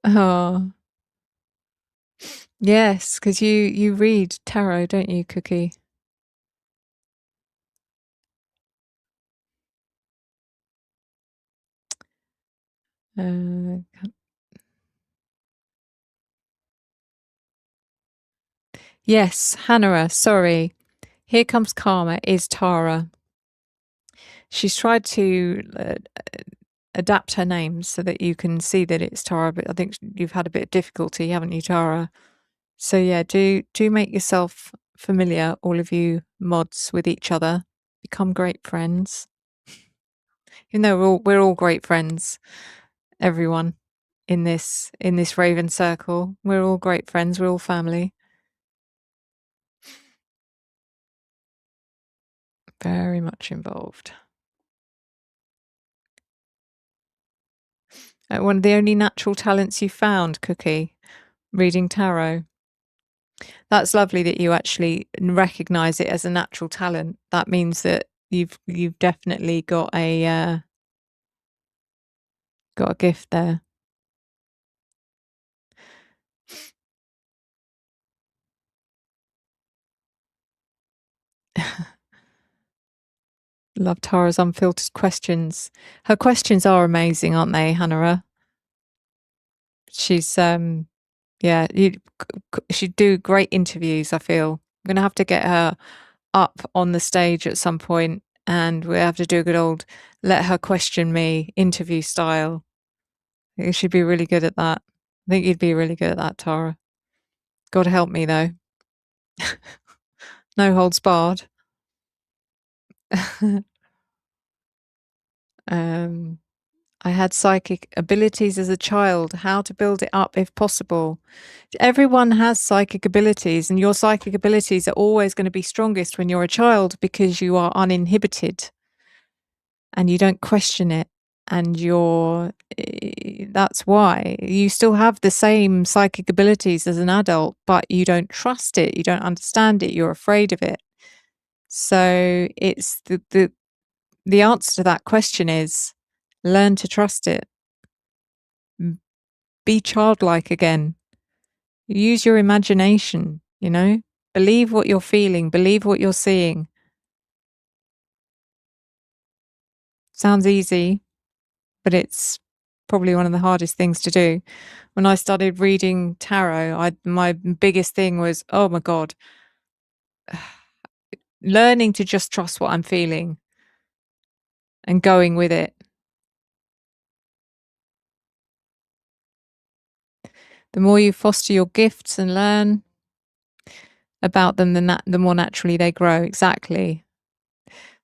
Oh, yes, because you read tarot, don't you, Cookie? Yes, Hannah, sorry. Here Comes Karma is Tara. She's tried to adapt her name so that you can see that it's Tara, but I think you've had a bit of difficulty, haven't you, Tara? So yeah, do make yourself familiar, all of you mods, with each other. Become great friends. You know, we're all great friends. Everyone in this Raven circle, we're all great friends. We're all family. Very much involved. One of the only natural talents you found, Cookie, reading tarot. That's lovely that you actually recognise it as a natural talent. That means that you've definitely got a gift there. Love Tara's unfiltered questions. Her questions are amazing, aren't they, Hannah? She's she'd do great interviews, I feel. I'm going to have to get her up on the stage at some point and we have to do a good old let her question me interview style. I think she'd be really good at that. I think you'd be really good at that, Tara. God help me, though. No holds barred. I had psychic abilities as a child. How to build it up if possible. Everyone has psychic abilities, and your psychic abilities are always going to be strongest when you're a child because you are uninhibited and you don't question it and that's why you still have the same psychic abilities as an adult, but you don't trust it, you don't understand it, you're afraid of it. So it's the answer to that question is learn to trust it. Be childlike again. Use your imagination, believe what you're feeling, believe what you're seeing. Sounds easy, but it's probably one of the hardest things to do. When I started reading tarot, my biggest thing was, oh my God, learning to just trust what I'm feeling and going with it. The more you foster your gifts and learn about them, the more naturally they grow. Exactly.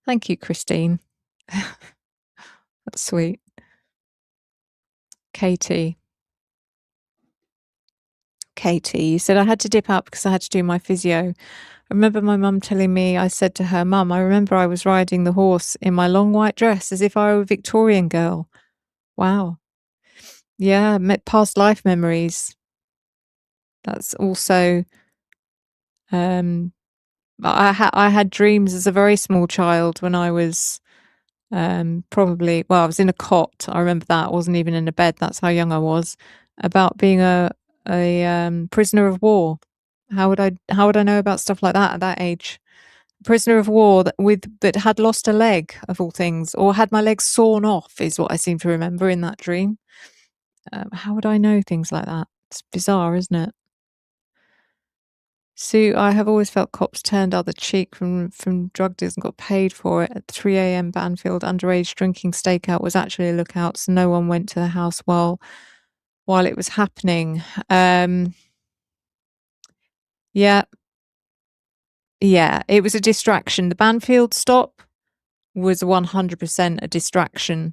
Thank you, Christine. That's sweet. Katie, you said I had to dip out because I had to do my physio. I remember my mum telling me, I said to her, Mum, I remember I was riding the horse in my long white dress as if I were a Victorian girl. Wow. Yeah, past life memories. That's also, I had dreams as a very small child when I was probably, well, I was in a cot. I remember that. I wasn't even in a bed. That's how young I was. About being a prisoner of war. How would I know about stuff like that at that age? Prisoner of war that had lost a leg, of all things, or had my leg sawn off, is what I seem to remember in that dream. How would I know things like that? It's bizarre, isn't it? Sue, I have always felt cops turned other cheek from drug deals and got paid for it. At 3 a.m. Banfield, underage drinking stakeout was actually a lookout, so no one went to the house while it was happening. Yeah, it was a distraction. The Banfield stop was 100% a distraction.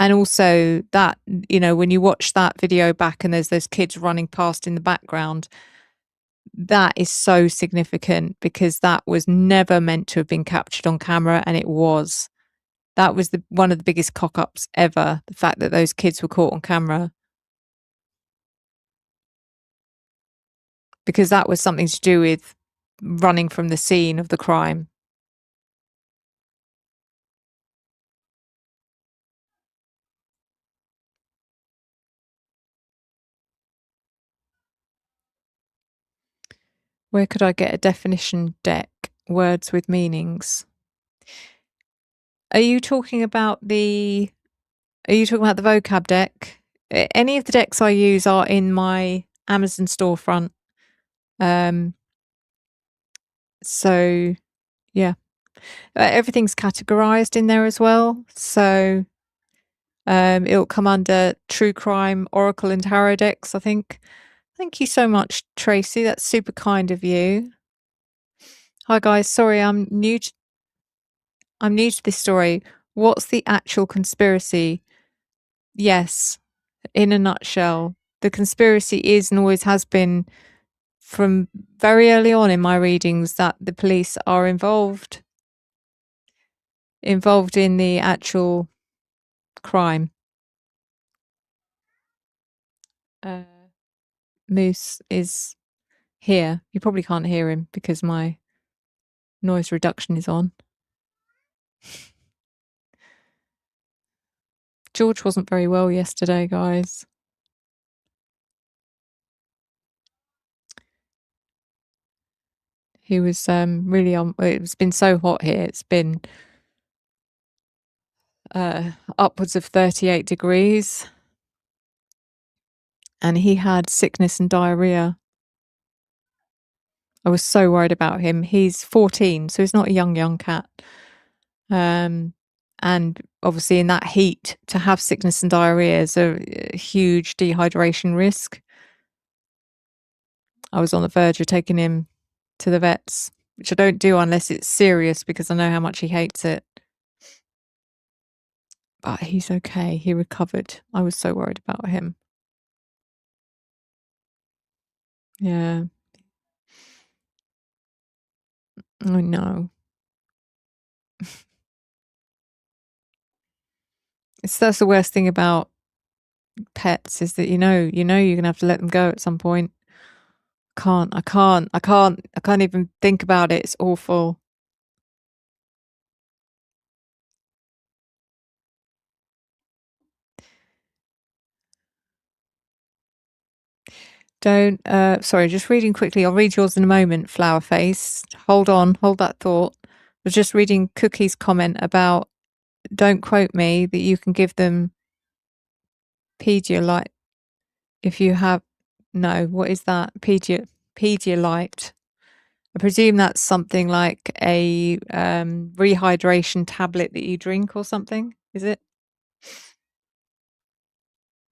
And also that, when you watch that video back and there's those kids running past in the background, that is so significant because that was never meant to have been captured on camera, and it was. That was one of the biggest cock-ups ever, the fact that those kids were caught on camera. Because that was something to do with running from the scene of the crime. Where could I get a definition deck? Words with meanings. Are you talking about the vocab deck? Any of the decks I use are in my Amazon storefront. So yeah, everything's categorized in there as well. So it'll come under true crime, oracle, and tarot decks, I think. Thank you so much, Tracy. That's super kind of you. Hi guys, sorry, I'm new to this story. What's the actual conspiracy? Yes, in a nutshell, the conspiracy is and always has been from very early on in my readings that the police are involved in the actual crime. Moose is here. You probably can't hear him because my noise reduction is on. George wasn't very well yesterday, guys. He was really on. It's been so hot here. It's been upwards of 38 degrees. And he had sickness and diarrhea. I was so worried about him. He's 14, so he's not a young cat. And obviously in that heat, to have sickness and diarrhea is a huge dehydration risk. I was on the verge of taking him to the vets, which I don't do unless it's serious because I know how much he hates it. But he's okay. He recovered. I was so worried about him. Yeah. I know. That's the worst thing about pets, is that you're gonna have to let them go at some point. I can't even think about it. It's awful. Don't, sorry, just reading quickly. I'll read yours in a moment, Flower Face. Hold on, hold that thought. I was just reading Cookie's comment about, don't quote me, that you can give them Pedialyte if you have, no, what is that? Pedialyte. I presume that's something like a rehydration tablet that you drink or something, is it?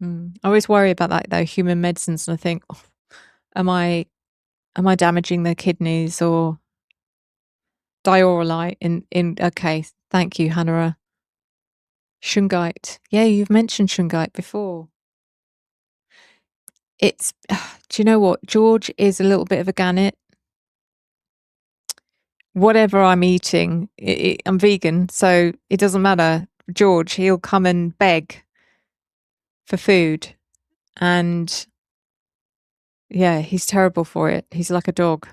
I always worry about that though, human medicines, and I think, oh, am I damaging their kidneys? Or Diorolite in okay, thank you, Hannah. Shungite. Yeah, you've mentioned shungite before. It's do you know what? George is a little bit of a gannet. Whatever I'm eating, I'm vegan, so it doesn't matter. George, he'll come and beg for food, and yeah, he's terrible for it. He's like a dog.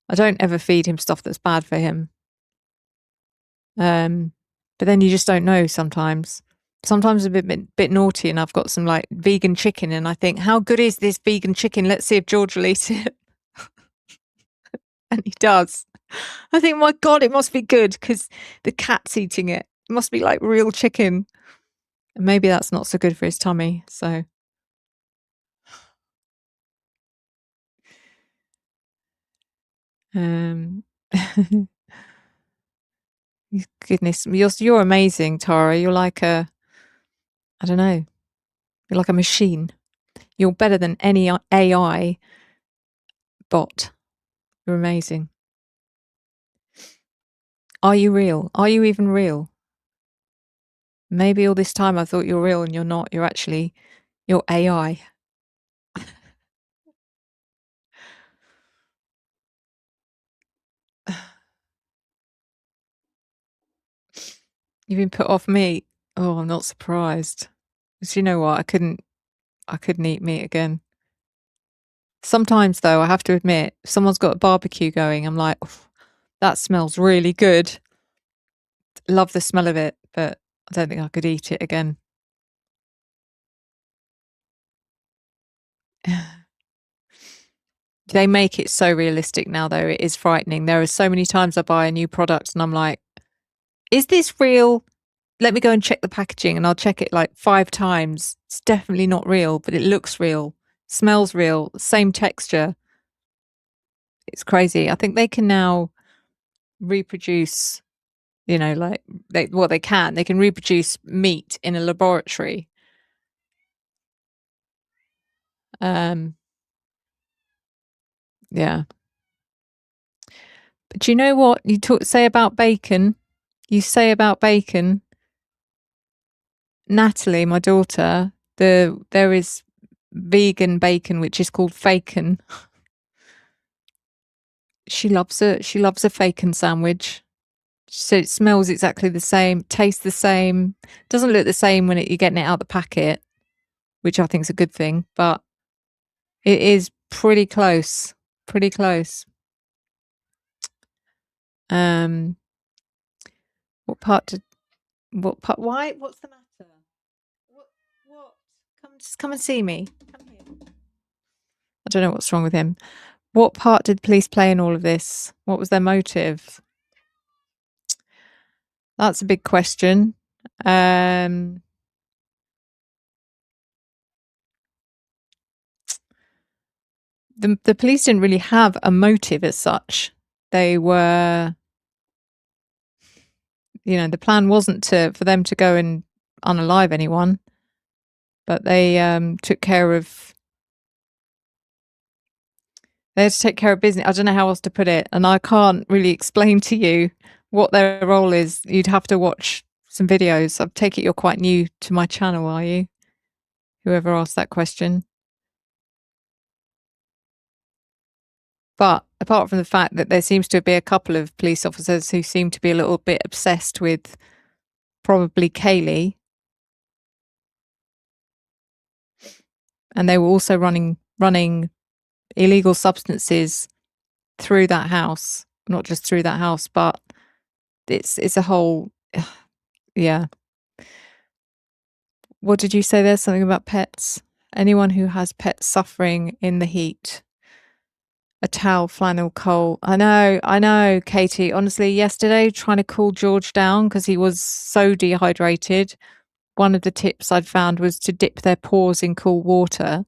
I don't ever feed him stuff that's bad for him. But then you just don't know sometimes. Sometimes a bit naughty, and I've got some like vegan chicken, and I think, how good is this vegan chicken? Let's see if George will eat it. And he does. I think, my God, it must be good because the cat's eating it. It must be like real chicken. And maybe that's not so good for his tummy. So, goodness, you're amazing, Tara. You're like I don't know, you're like a machine. You're better than any AI bot. You're amazing. Are you real? Are you even real? Maybe all this time I thought you're real and you're not. You're AI. You've been put off meat. Oh, I'm not surprised. Because you know what? I couldn't eat meat again. Sometimes though, I have to admit, if someone's got a barbecue going, I'm like, that smells really good. Love the smell of it, but I don't think I could eat it again. They make it so realistic now, though. It is frightening. There are so many times I buy a new product and I'm like, is this real? Let me go and check the packaging, and I'll check it like 5 times. It's definitely not real, but it looks real, smells real, same texture. It's crazy. I think they can now reproduce, like they can reproduce meat in a laboratory. Yeah. But do you know what say about bacon? You say about bacon, Natalie, my daughter, there is vegan bacon which is called Facon. She loves it. She loves a Facon sandwich. So it smells exactly the same, tastes the same, doesn't look the same when you're getting it out the packet, which I think is a good thing, but it is pretty close. Pretty close. What part? Why? What's the matter? What? Come and see me. Come here. I don't know what's wrong with him. What part did police play in all of this? What was their motive? That's a big question. The police didn't really have a motive as such. They were, the plan wasn't for them to go and unalive anyone, but they took care of. They had to take care of business. I don't know how else to put it, and I can't really explain to you what their role is. You'd have to watch some videos. I take it you're quite new to my channel, are you? Whoever asked that question. But apart from the fact that there seems to be a couple of police officers who seem to be a little bit obsessed with probably Kaylee, and they were also running illegal substances through that house. Not just through that house, but it's a whole yeah. What did you say there? Something about pets? Anyone who has pets suffering in the heat. A towel, flannel, coal. I know, Katie. Honestly, yesterday, trying to cool George down because he was so dehydrated, one of the tips I'd found was to dip their paws in cool water.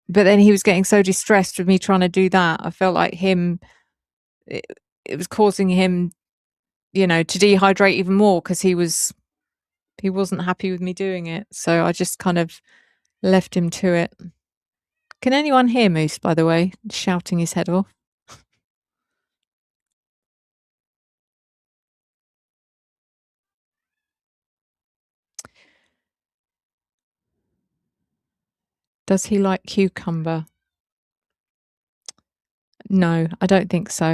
But then he was getting so distressed with me trying to do that. I felt like it, it was causing him, to dehydrate even more because he wasn't happy with me doing it. So I just kind of left him to it. Can anyone hear Moose, by the way, shouting his head off? Does he like cucumber? No, I don't think so.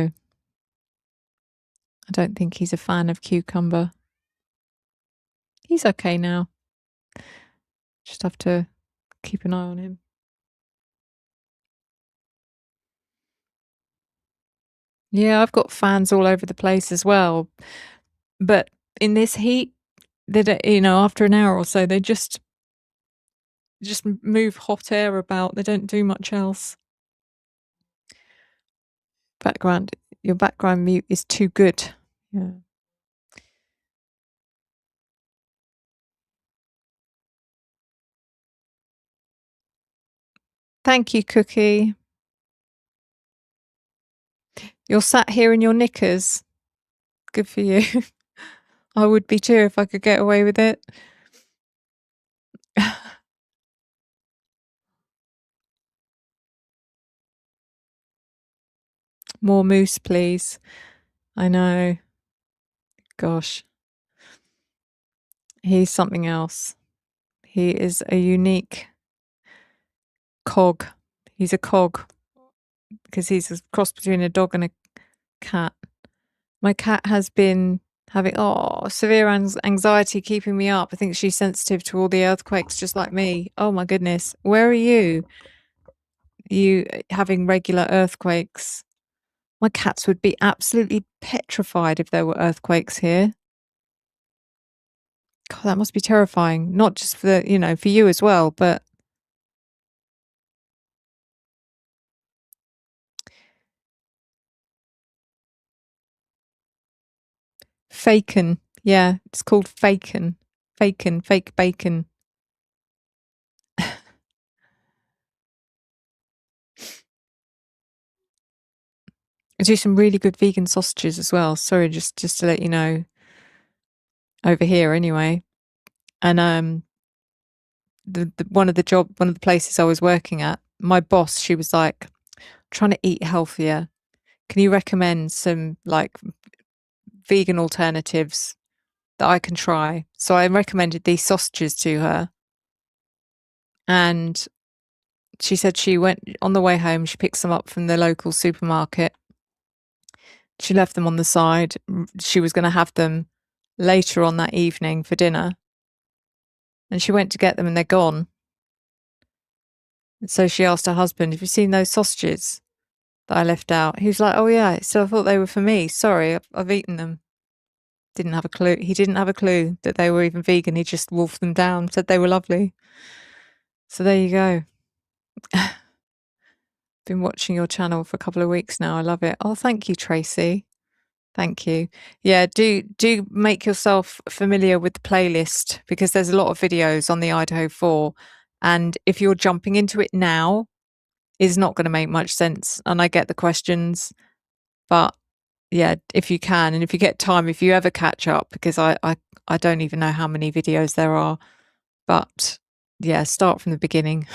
I don't think he's a fan of cucumber. He's okay now. Just have to keep an eye on him. Yeah, I've got fans all over the place as well. But in this heat, after an hour or so, they just move hot air about. They don't do much else. Your background mute is too good. Yeah. Thank you, Cookie. You're sat here in your knickers. Good for you. I would be too if I could get away with it. More Moose, please. I know. Gosh. He's something else. He is a unique cog. He's a cog because he's a cross between a dog and a cat. My cat has been having severe anxiety keeping me up. I think she's sensitive to all the earthquakes just like me. Oh my goodness. Where are you? You having regular earthquakes? My cats would be absolutely petrified if there were earthquakes here. God, that must be terrifying. Not just for for you as well, but Faken. Yeah, it's called Faken. Faken, fake bacon. I do some really good vegan sausages as well. Sorry, just to let you know. Over here anyway. And one of the places I was working at, my boss, she was like, trying to eat healthier. Can you recommend some like vegan alternatives that I can try? So I recommended these sausages to her. And she said she went on the way home, she picked some up from the local supermarket. She left them on the side. She was going to have them later on that evening for dinner. And she went to get them and they're gone. And so she asked her husband, have you seen those sausages that I left out? He was like, oh yeah. So I thought they were for me. Sorry, I've eaten them. Didn't have a clue. He didn't have a clue that they were even vegan. He just wolfed them down, said they were lovely. So there you go. Been watching your channel for a couple of weeks now. I love it. Oh, thank you, Tracy. Thank you. Yeah, do make yourself familiar with the playlist because there's a lot of videos on the Idaho 4. And if you're jumping into it now, it's not going to make much sense. And I get the questions, but yeah, if you can, and if you get time, if you ever catch up, because I don't even know how many videos there are, but yeah, start from the beginning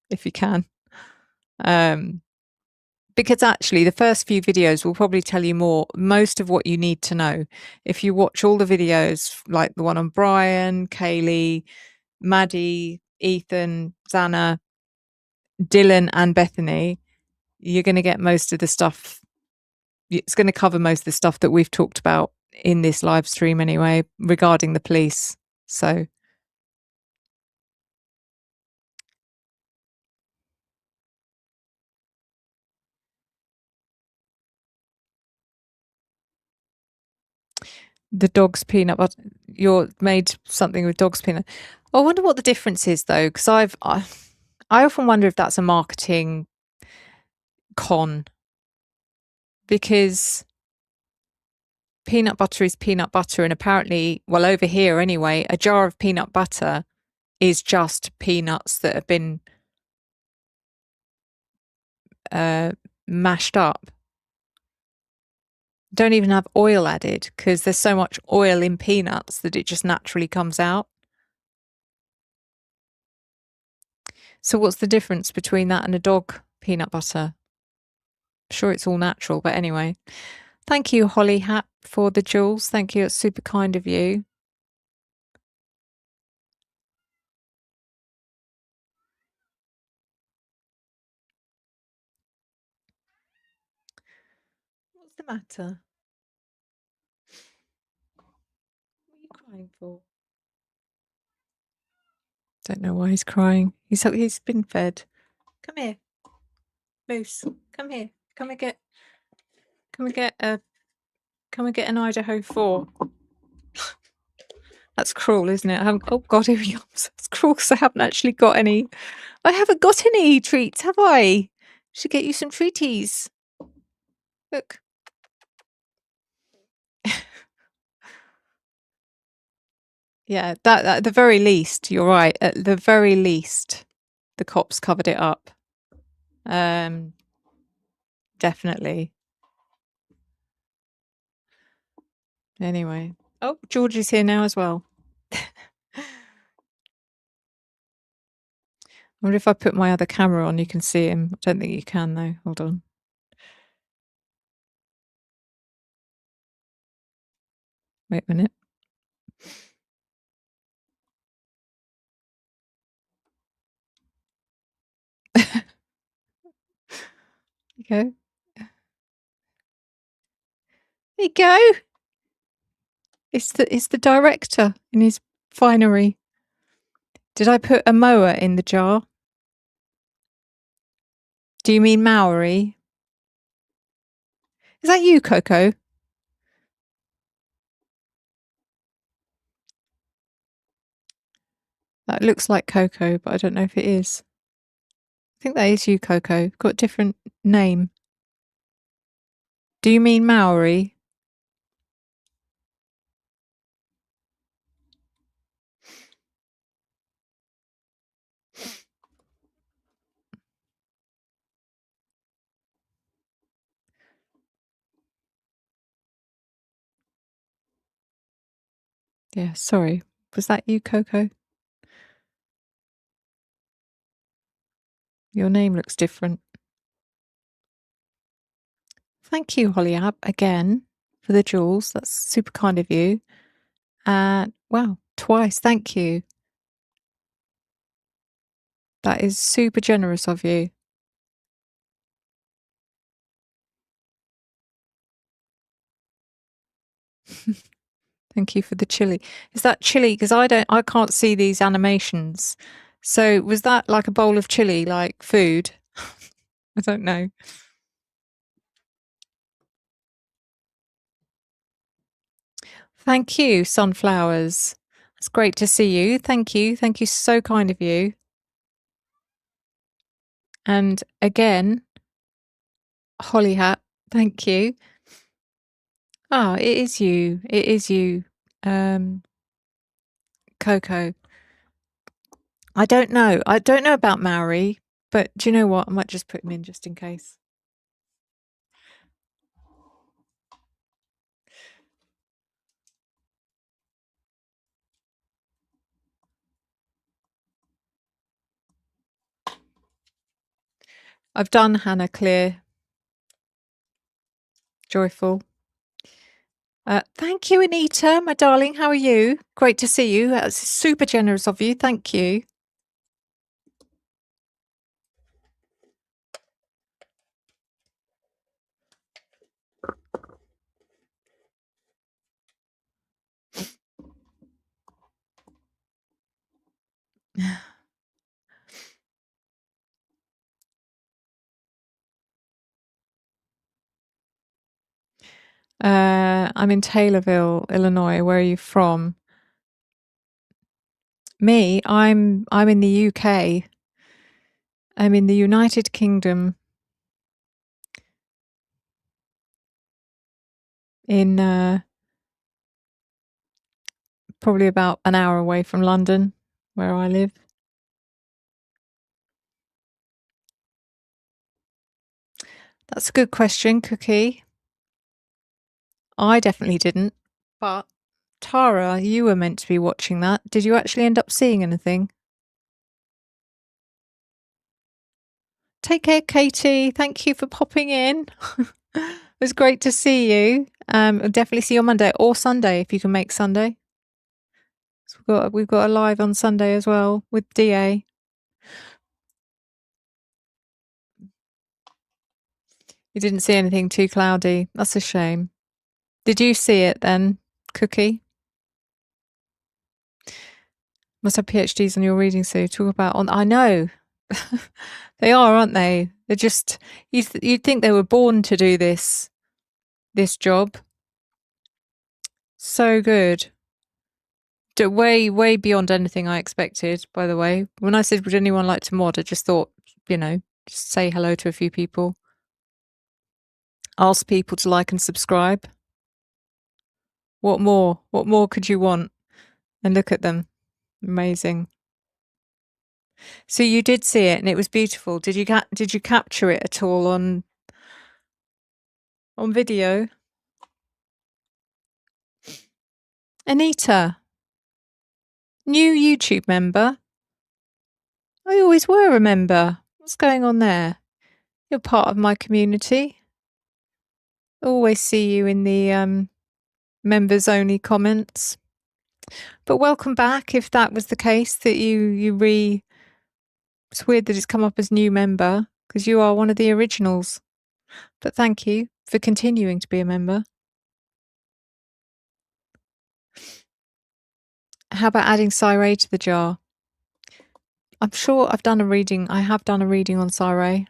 if you can. Because actually the first few videos will probably tell you most of what you need to know. If you watch all the videos, like the one on Brian, Kaylee, Maddie, Ethan, Xana, Dylan and Bethany, you're going to get most of the stuff. It's going to cover most of the stuff that we've talked about in this live stream anyway, regarding the police. So The dog's peanut butter. You're made something with dog's peanut. I wonder what the difference is though, because I often wonder if that's a marketing con, because peanut butter is peanut butter, and apparently, well, over here anyway, a jar of peanut butter is just peanuts that have been mashed up. Don't even have oil added, because there's so much oil in peanuts that it just naturally comes out. So what's the difference between that and a dog peanut butter? I'm sure it's all natural, but anyway. Thank you, Holly Hat, for the jewels. Thank you. It's super kind of you. What's the matter? What are you crying for? Don't know why he's crying. He's been fed. Come here, Moose. Come here. Come and get an Idaho 4. That's cruel, isn't it? I haven't. Oh God, here he comes. That's cruel because I haven't actually got any. I haven't got any treats, have I? Should get you some treaties. Look. Yeah, that at the very least, you're right. At the very least, the cops covered it up. Definitely. Anyway. Oh, George is here now as well. I wonder if I put my other camera on, you can see him. I don't think you can though. Hold on. Wait a minute. Okay. There you go. It's the director in his finery. Did I put a mower in the jar? Do you mean Maori? Is that you, Coco? That looks like Coco, but I don't know if it is. I think that is you, Coco. Got a different name. Do you mean Maori? Yeah, sorry. Was that you, Coco? Your name looks different. Thank you, Holly Ab, again for the jewels. That's super kind of you. And wow, twice. Thank you. That is super generous of you. Thank you for the chili. Is that chili? Because I can't see these animations. So was that like a bowl of chili, like food? I don't know. Thank you, sunflowers. It's great to see you. Thank you. Thank you. So kind of you. And again, Holly Hat, thank you. Ah, it is you. It is you, Coco. I don't know. I don't know about Maori, but do you know what? I might just put him in just in case. I've done Hannah Clear. Joyful. Thank you, Anita, my darling. How are you? Great to see you. That's super generous of you. Thank you. I'm in Taylorville, Illinois. Where are you from? Me, I'm in the UK. I'm in the United Kingdom. In probably about an hour away from London, where I live. That's a good question, Cookie. I definitely didn't. But Tara, you were meant to be watching that. Did you actually end up seeing anything? Take care, Katie. Thank you for popping in. It was great to see you. I'll definitely see you on Monday or Sunday if you can make Sunday. So we've got a live on Sunday as well with DA. You didn't see anything too cloudy. That's a shame. Did you see it then, Cookie? Must have PhDs on your reading, so talk about on. I know. They are, aren't they? They're just you'd think they were born to do this job. So good. Way beyond anything I expected, by the way. When I said would anyone like to mod, I just thought, just say hello to a few people. Ask people to like and subscribe. What more? What more could you want? And look at them. Amazing. So you did see it and it was beautiful. Did you capture it at all on video? Anita, new YouTube member. I always were a member. What's going on there? You're part of my community. Always see you in the members only comments. But welcome back if that was the case that it's weird that it's come up as new member because you are one of the originals. But thank you for continuing to be a member. How about adding Syray to the jar? I'm sure I've done a reading. I have done a reading on Syray.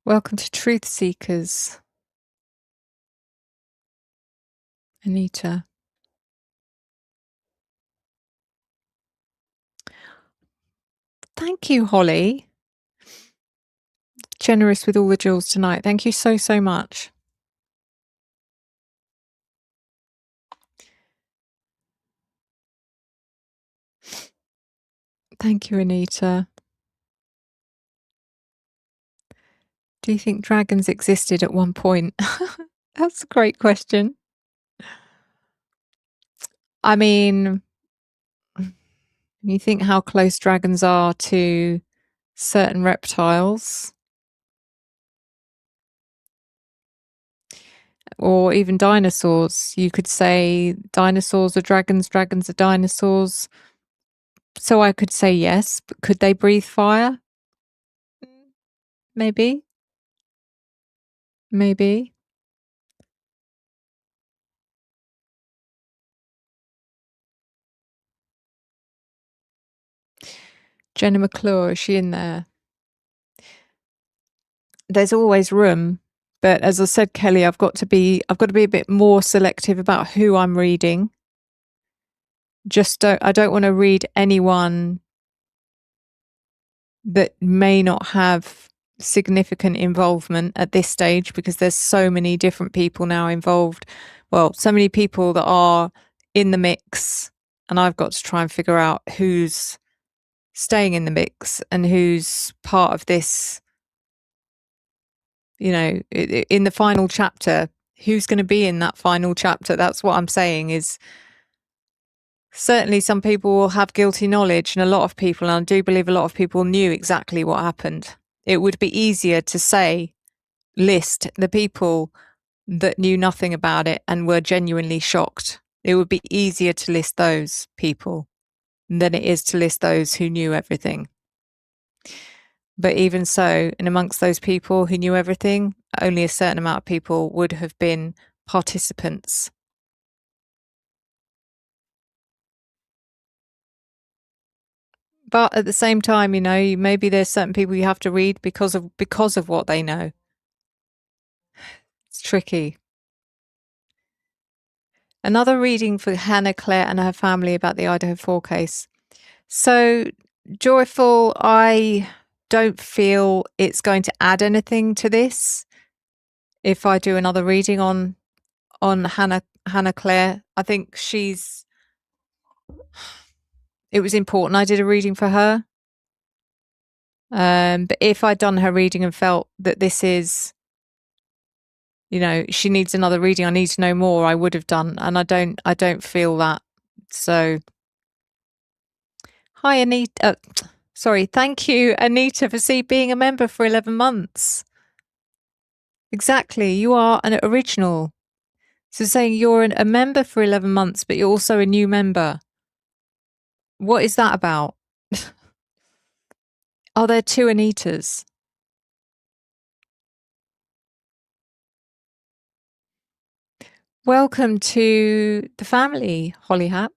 Welcome to Truth Seekers, Anita. Thank you, Holly. Generous with all the jewels tonight. Thank you so, so much. Thank you, Anita. Do you think dragons existed at one point? That's a great question. I mean, you think how close dragons are to certain reptiles or even dinosaurs. You could say dinosaurs are dragons, dragons are dinosaurs. So I could say yes, but could they breathe fire? Maybe. Jenna McClure, is she in there? There's always room, but as I said, Kelly, I've got to be a bit more selective about who I'm reading. I don't want to read anyone that may not have significant involvement at this stage because there's so many different people now involved. Well, so many people that are in the mix, and I've got to try and figure out who's staying in the mix and who's part of this, in the final chapter, who's going to be in that final chapter. That's what I'm saying is certainly some people will have guilty knowledge, and a lot of people, and I do believe a lot of people knew exactly what happened. It would be easier to list the people that knew nothing about it and were genuinely shocked. It would be easier to list those people than it is to list those who knew everything. But even so, and amongst those people who knew everything, only a certain amount of people would have been participants But at the same time, maybe there's certain people you have to read because of what they know. It's tricky. Another reading for Hannah Claire and her family about the Idaho 4 case. So, Joyful, I don't feel it's going to add anything to this if I do another reading on Hannah Claire. I think it was important I did a reading for her. But if I'd done her reading and felt that this is, she needs another reading, I need to know more, I would have done. And I don't feel that. So, hi, Anita. Sorry. Thank you, Anita, for being a member for 11 months. Exactly. You are an original. So saying you're a member for 11 months, but you're also a new member. What is that about? Are there two Anitas? Welcome to the family, Holly Hat.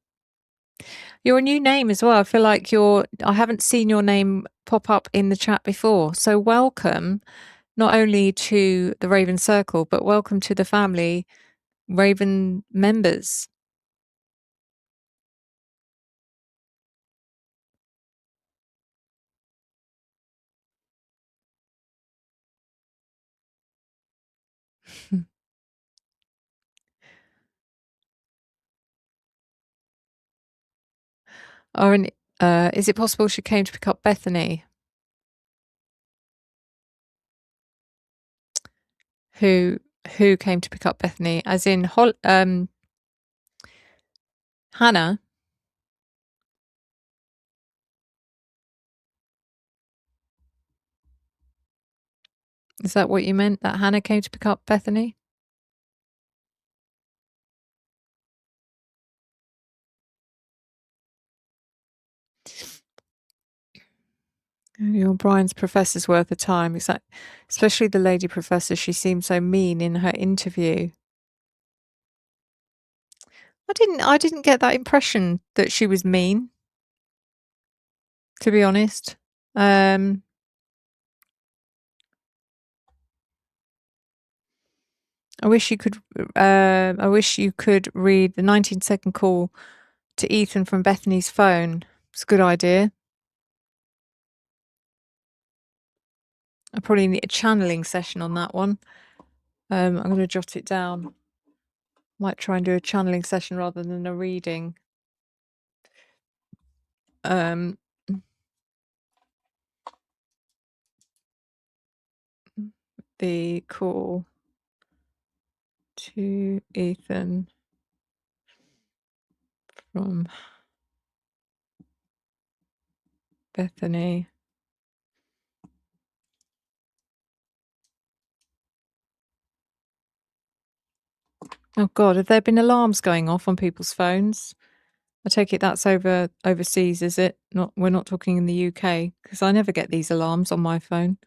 You're a new name as well. I feel like I haven't seen your name pop up in the chat before. So welcome not only to the Raven Circle, but welcome to the family, Raven members. Is it possible she came to pick up Bethany? Who came to pick up Bethany? As in Hannah? Is that what you meant? That Hannah came to pick up Bethany? Brian's professor's worth of time. Exactly. Especially the lady professor. She seemed so mean in her interview. I didn't get that impression that she was mean, to be honest. I wish you could read the 19-second call to Ethan from Bethany's phone. It's a good idea. I probably need a channeling session on that one. I'm going to jot it down. Might try and do a channeling session rather than a reading. The call to Ethan from Bethany. Oh God, have there been alarms going off on people's phones? I take it that's overseas, is it? We're not talking in the UK, because I never get these alarms on my phone.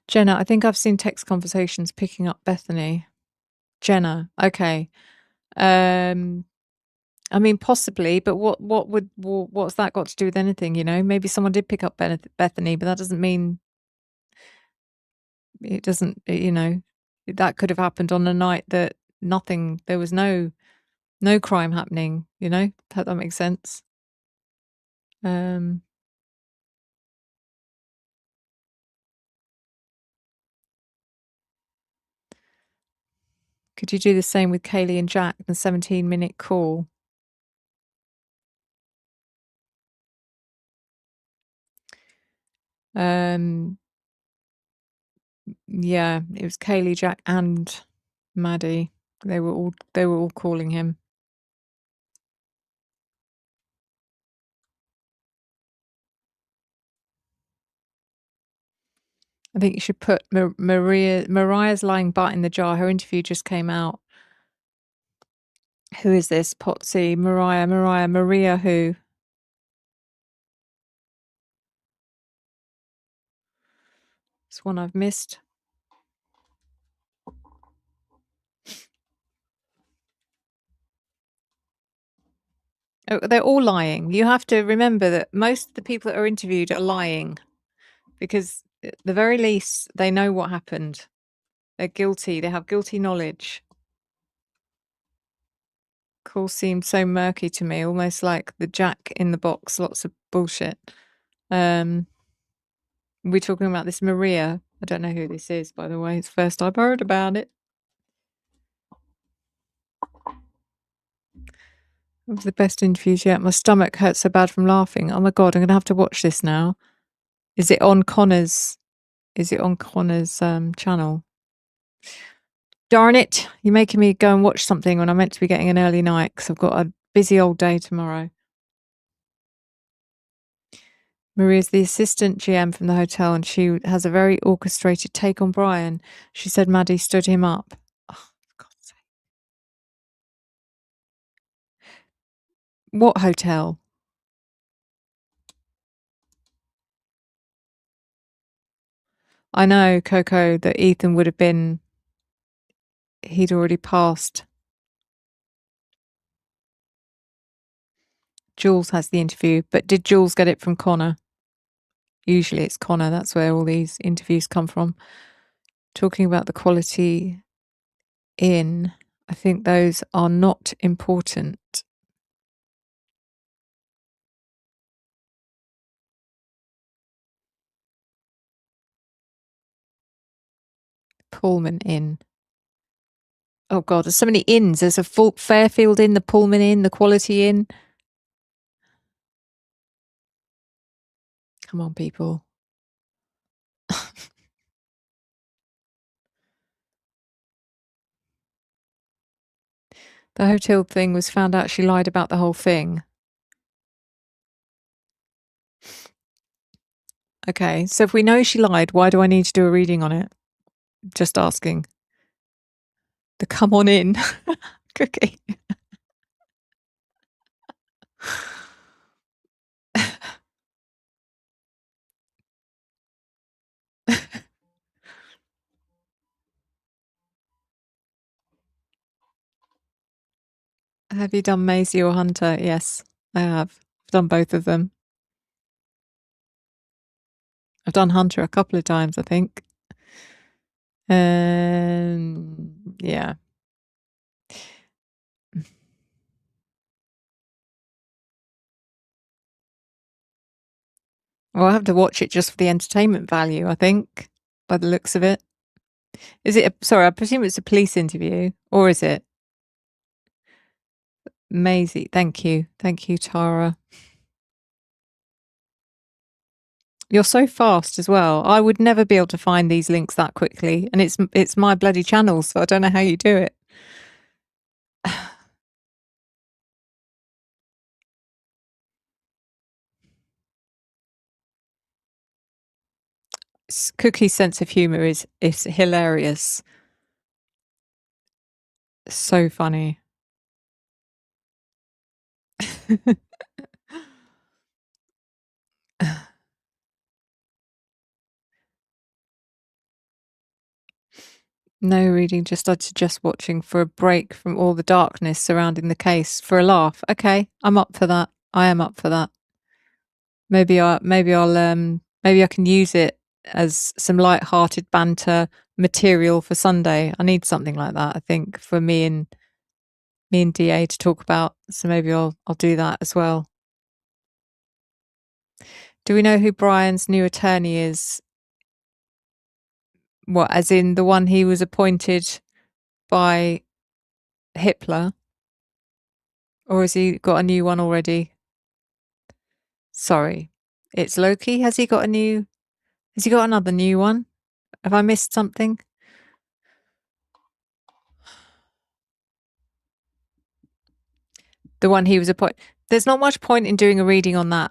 Jenna, I think I've seen text conversations picking up Bethany. Jenna, okay. I mean, possibly, but what's that got to do with anything? Maybe someone did pick up Bethany, but that doesn't mean it doesn't. That could have happened on a night that there was no crime happening. That makes sense. Could you do the same with Kaylee and Jack, the 17-minute call? Yeah, it was Kaylee, Jack, and Maddie. They were all calling him. I think you should put Mariah's lying butt in the jar. Her interview just came out. Who is this? Potsy, Maria who? It's one I've missed. Oh, they're all lying. You have to remember that most of the people that are interviewed are lying because, at the very least, they know what happened. They're guilty. They have guilty knowledge. Call seemed so murky to me, almost like the Jack in the Box. Lots of bullshit. We're talking about this Maria. I don't know who this is, by the way. It's the first I've heard about it. It was the best interviews yet. My stomach hurts so bad from laughing. Oh my god, I'm gonna have to watch this now. Is it on Connor's? Is it on Connor's channel? Darn it! You're making me go and watch something when I'm meant to be getting an early night because I've got a busy old day tomorrow. Maria's the assistant GM from the hotel, and she has a very orchestrated take on Brian. She said Maddie stood him up. Oh, for God's sake. What hotel? I know, Coco, that Ethan would have been. He'd already passed. Jules has the interview, but did Jules get it from Connor? Usually it's Connor. That's where all these interviews come from. Talking about the quality in, I think those are not important. Pullman Inn. Oh God, there's so many inns. There's a Fairfield Inn, the Pullman Inn, the Quality Inn. Come on, people. The hotel thing was found out she lied about the whole thing. Okay, so if we know she lied, why do I need to do a reading on it? Just asking. The come on in cookie. Have you done Maisie or Hunter? Yes, I have. I've done both of them. I've done Hunter a couple of times, I think. Yeah. Well, I have to watch it just for the entertainment value, I think, by the looks of it. Is it sorry, I presume it's a police interview, or is it? Maisie, thank you. Thank you, Tara. You're so fast as well. I would never be able to find these links that quickly, and it's my bloody channel, so I don't know how you do it. Cookie's sense of humor is hilarious. So funny. No reading, just I'd suggest watching for a break from all the darkness surrounding the case for a laugh. Okay, I'm up for that. I am up for that. Maybe I can use it as some light-hearted banter material for Sunday. I need something like that, I think, for me and DA to talk about. So maybe I'll do that as well. Do we know who Brian's new attorney is? What, as in the one he was appointed by Hitler? Or has he got a new one already? Sorry. It's Loki. Has he got another new one? Have I missed something? The one he was appointed. There's not much point in doing a reading on that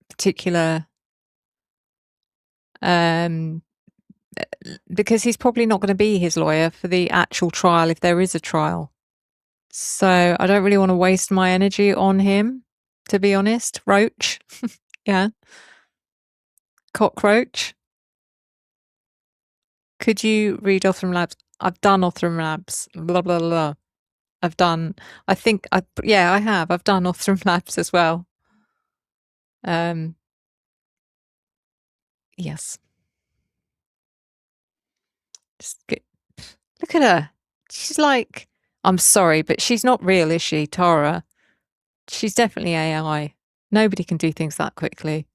particular because he's probably not going to be his lawyer for the actual trial if there is a trial. So I don't really want to waste my energy on him, to be honest. Roach. Yeah. Cockroach. Could you read Othram Labs? I've done Othram Labs. Blah blah blah. I've done. I have. I've done Othram Labs as well. Yes. Just get, look at her. She's like, I'm sorry, but she's not real, is she, Tara? She's definitely AI. Nobody can do things that quickly.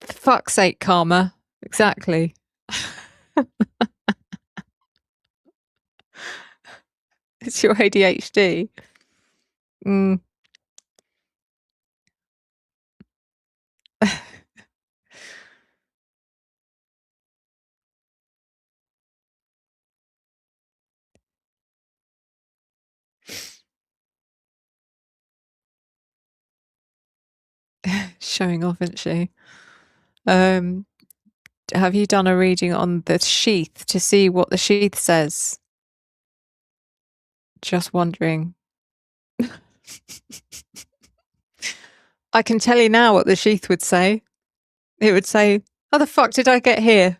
For fuck's sake, Karma. Exactly. It's your ADHD. Showing off, isn't she? Have you done a reading on the sheath to see what the sheath says? Just wondering. I can tell you now what the sheath would say. It would say, how the fuck did I get here?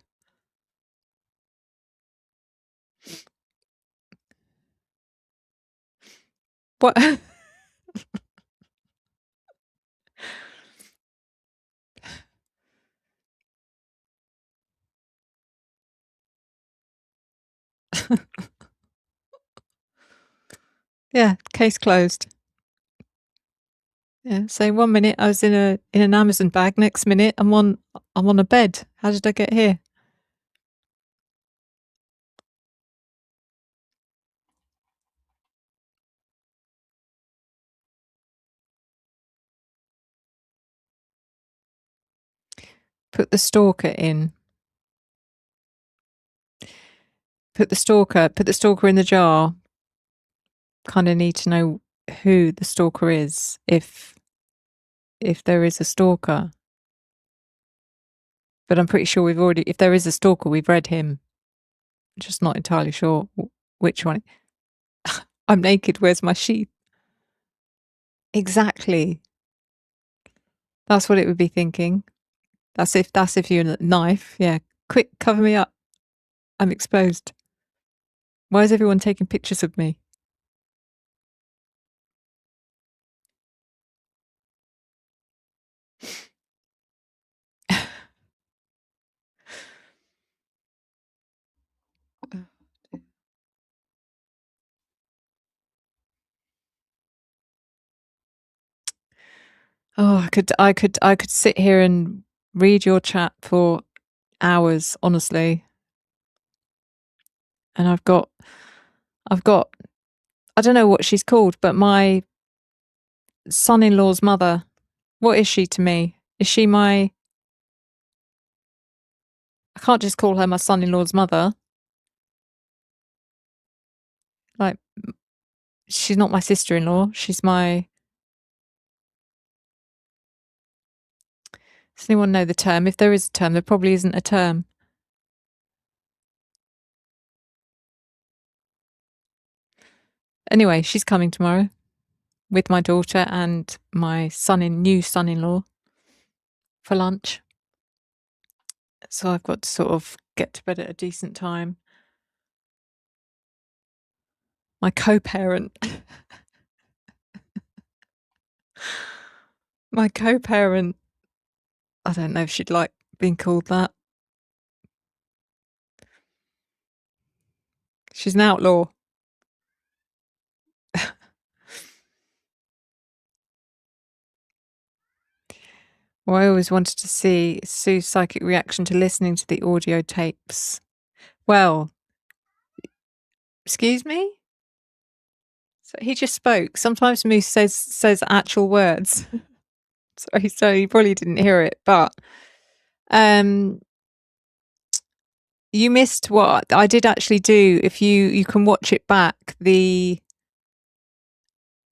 What? Yeah, case closed. Yeah, so 1 minute I was in an Amazon bag, next minute I'm on a bed. How did I get here? Put the stalker in. Put the stalker in the jar. Kind of need to know who the stalker is, if there is a stalker. But I'm pretty sure if there is a stalker, we've read him. I'm just not entirely sure which one. I'm naked, where's my sheath? Exactly. That's what it would be thinking. That's if you're a knife. Yeah. Quick, cover me up. I'm exposed. Why is everyone taking pictures of me? Oh, I could sit here and read your chat for hours, honestly. And I've got I don't know what she's called, but my son-in-law's mother. What is she to me? Is she my... I can't just call her my son-in-law's mother. Like, she's not my sister-in-law. She's my... Does anyone know the term? If there is a term, there probably isn't a term. Anyway, she's coming tomorrow with my daughter and my new son-in-law for lunch. So I've got to sort of get to bed at a decent time. My co-parent. My co-parent. I don't know if she'd like being called that. She's an outlaw. Well, I always wanted to see Sue's psychic reaction to listening to the audio tapes. Well, excuse me? So he just spoke. Sometimes Moose says actual words. Sorry, so you probably didn't hear it, but you missed what I did actually do. If you can watch it back, the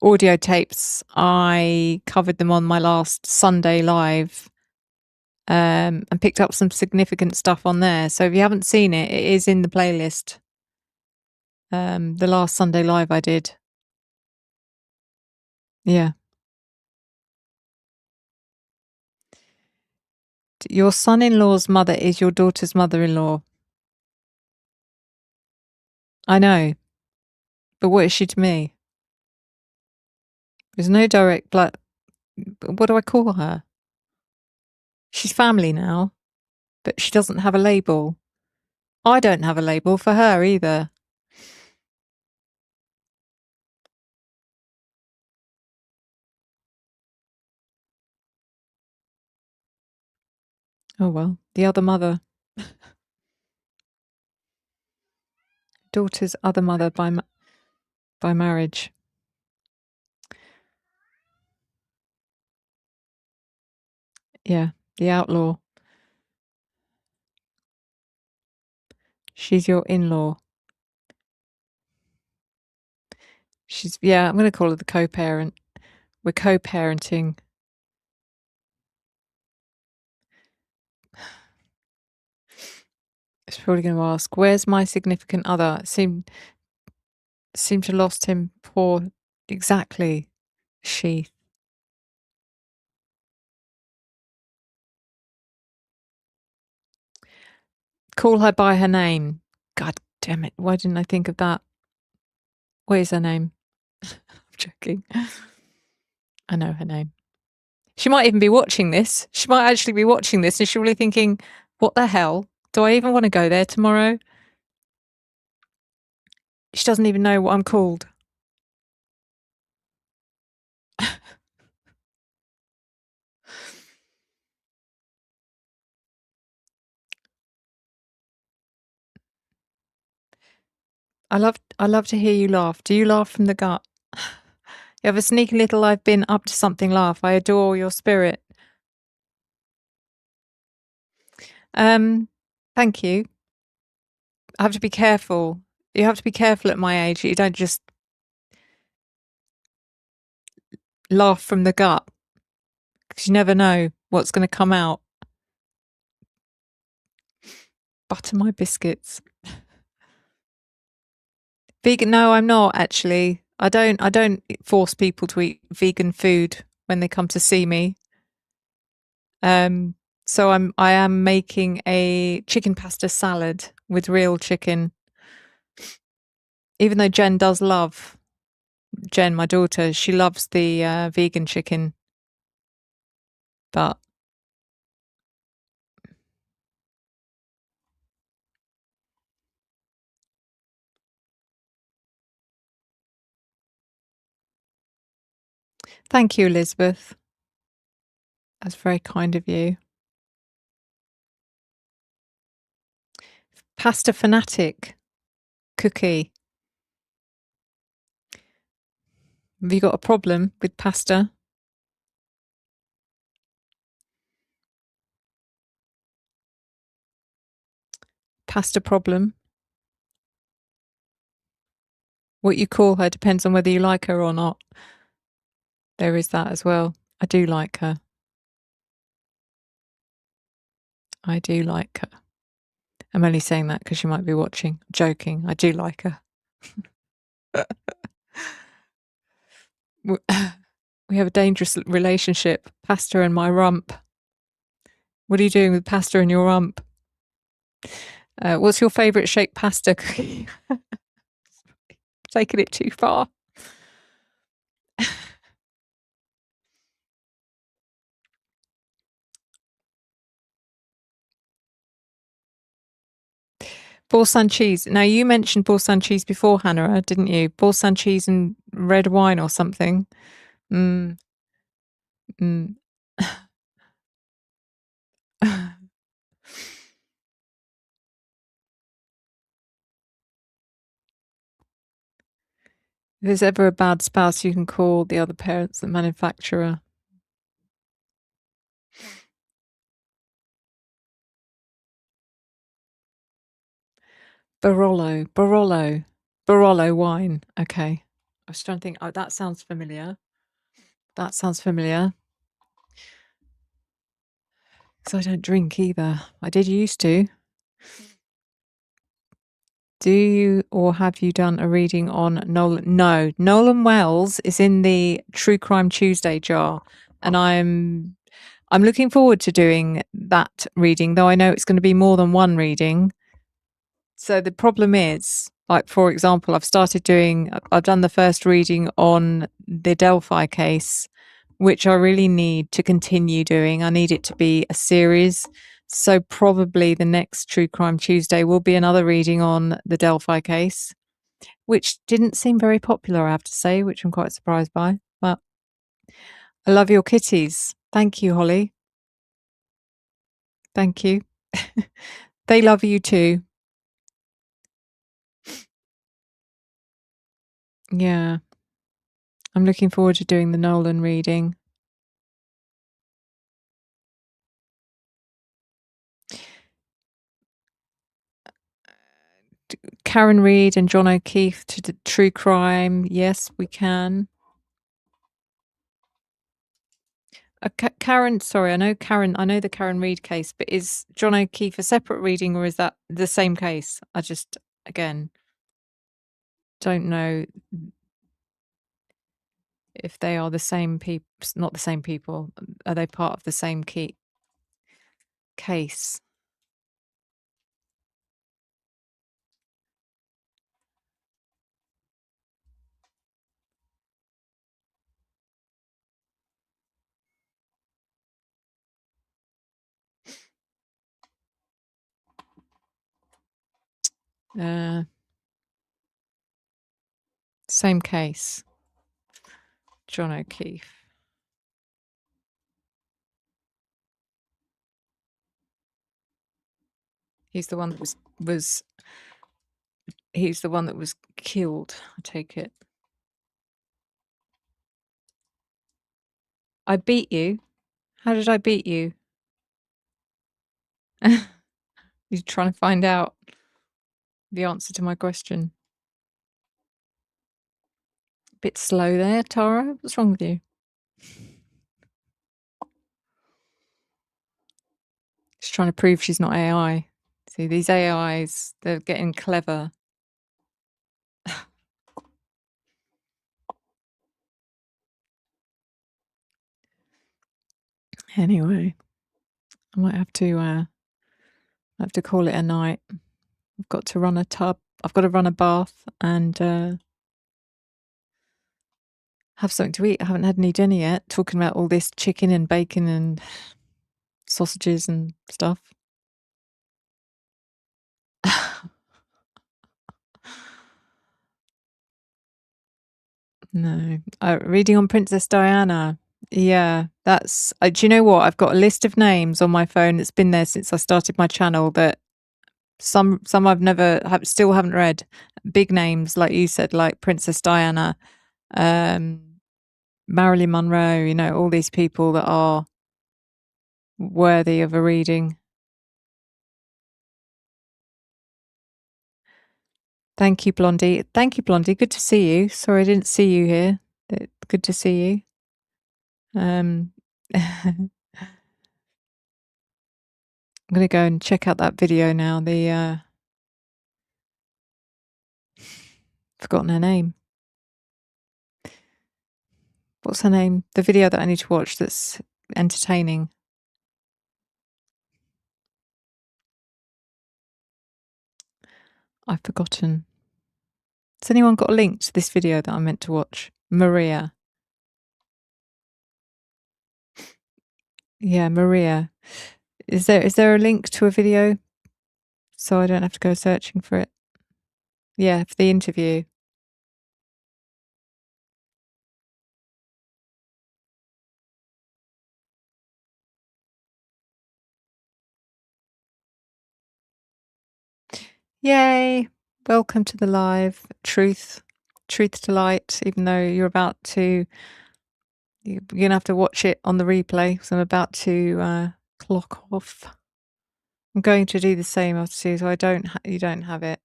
audio tapes, I covered them on my last Sunday live, and picked up some significant stuff on there. So if you haven't seen it, it is in the playlist. The last Sunday live I did. Yeah. Your son-in-law's mother is your daughter's mother-in-law. I know, but what is she to me? There's no direct blood. What do I call her? She's family now, but she doesn't have a label. I don't have a label for her either. Oh well, the other mother. Daughter's other mother by marriage. Yeah, the outlaw. She's your in-law. I'm going to call her the co-parent. We're co-parenting. It's probably going to ask, where's my significant other? Seem to lost him. Poor. Exactly. She. Call her by her name. God damn it. Why didn't I think of that? What is her name? I'm joking. I know her name. She might even be watching this. She might actually be watching this and she's really thinking, what the hell? Do I even want to go there tomorrow? She doesn't even know what I'm called. I love to hear you laugh. Do you laugh from the gut? You have a sneaky little I've been up to something laugh. I adore your spirit. Thank you. I have to be careful. You have to be careful at my age. You don't just laugh from the gut because you never know what's going to come out. Butter my biscuits. Vegan? No, I'm not actually. I don't force people to eat vegan food when they come to see me. So I am making a chicken pasta salad with real chicken. Even though Jen, my daughter, she loves the vegan chicken. But thank you, Elizabeth. That's very kind of you. Pasta fanatic cookie. Have you got a problem with pasta? Pasta problem? What you call her depends on whether you like her or not. There is that as well. I do like her. I do like her. I'm only saying that because she might be watching. Joking. I do like her. We have a dangerous relationship. Pasta and my rump. What are you doing with pasta and your rump? What's your favourite shaped pasta cookie? Taking it too far. Boursin cheese. Now, you mentioned Boursin cheese before, Hannah, didn't you? Boursin cheese and red wine or something. Mm. Mm. If there's ever a bad spouse, you can call the other parents the manufacturer. Barolo wine. Okay. I was trying to think. Oh, that sounds familiar. Because I don't drink either. I did used to. Do you or have you done a reading on Nolan? No. Nolan Wells is in the True Crime Tuesday jar. And I'm looking forward to doing that reading, though I know it's going to be more than one reading. So the problem is, like, for example, I've done the first reading on the Delphi case, which I really need to continue doing. I need it to be a series. So probably the next True Crime Tuesday will be another reading on the Delphi case, which didn't seem very popular, I have to say, which I'm quite surprised by. But I love your kitties. Thank you, Holly. Thank you. They love you too. Yeah. I'm looking forward to doing the Nolan reading. Karen Reed and John O'Keefe to the true crime. Yes, we can. Karen, sorry, I know the Karen Reed case, but is John O'Keefe a separate reading or is that the same case? I just, again, don't know if they are the same people, not the same people. Are they part of the same case? Same case. John O'Keefe. He's the one that was he's the one that was killed, I take it. I beat you. How did I beat you? You're trying to find out the answer to my question. Bit slow there, Tara. What's wrong with you? She's trying to prove she's not AI. See, these AIs, they're getting clever. Anyway, I might have to call it a night. I've got to run a tub. I've got to run a bath and have something to eat. I haven't had any dinner yet. Talking about all this chicken and bacon and sausages and stuff. No. Reading on Princess Diana. Yeah, that's. Do you know what? I've got a list of names on my phone that's been there since I started my channel. That some I've never still haven't read. Big names, like you said, like Princess Diana, Marilyn Monroe. You know, all these people that are worthy of a reading. Thank you, Blondie. Thank you, Blondie. Good to see you. Sorry I didn't see you here. Good to see you. I'm going to go and check out that video now. The forgotten her name. What's her name? The video that I need to watch that's entertaining. I've forgotten. Has anyone got a link to this video that I meant to watch? Maria. Yeah, Maria. Is there a link to a video so I don't have to go searching for it? Yeah, for the interview. Yay! Welcome to the live truth to light. Even though you're gonna have to watch it on the replay, so I'm about to clock off. I'm going to do the same after two, so you don't have it.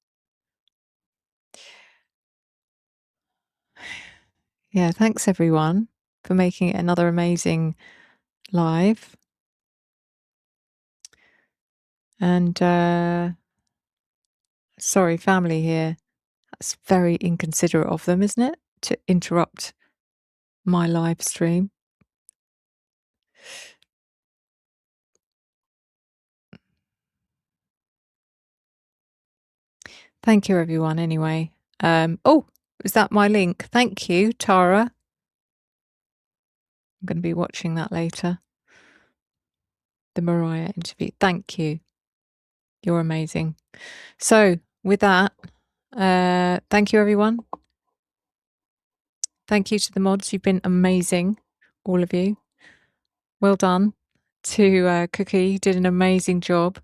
Yeah, thanks everyone for making it another amazing live. And sorry, family here. That's very inconsiderate of them, isn't it? To interrupt my live stream. Thank you, everyone, anyway. Oh, is that my link? Thank you, Tara. I'm going to be watching that later. The Mariah interview. Thank you. You're amazing. So with that, thank you, everyone. Thank you to the mods. You've been amazing, all of you. Well done to Cookie. You did an amazing job.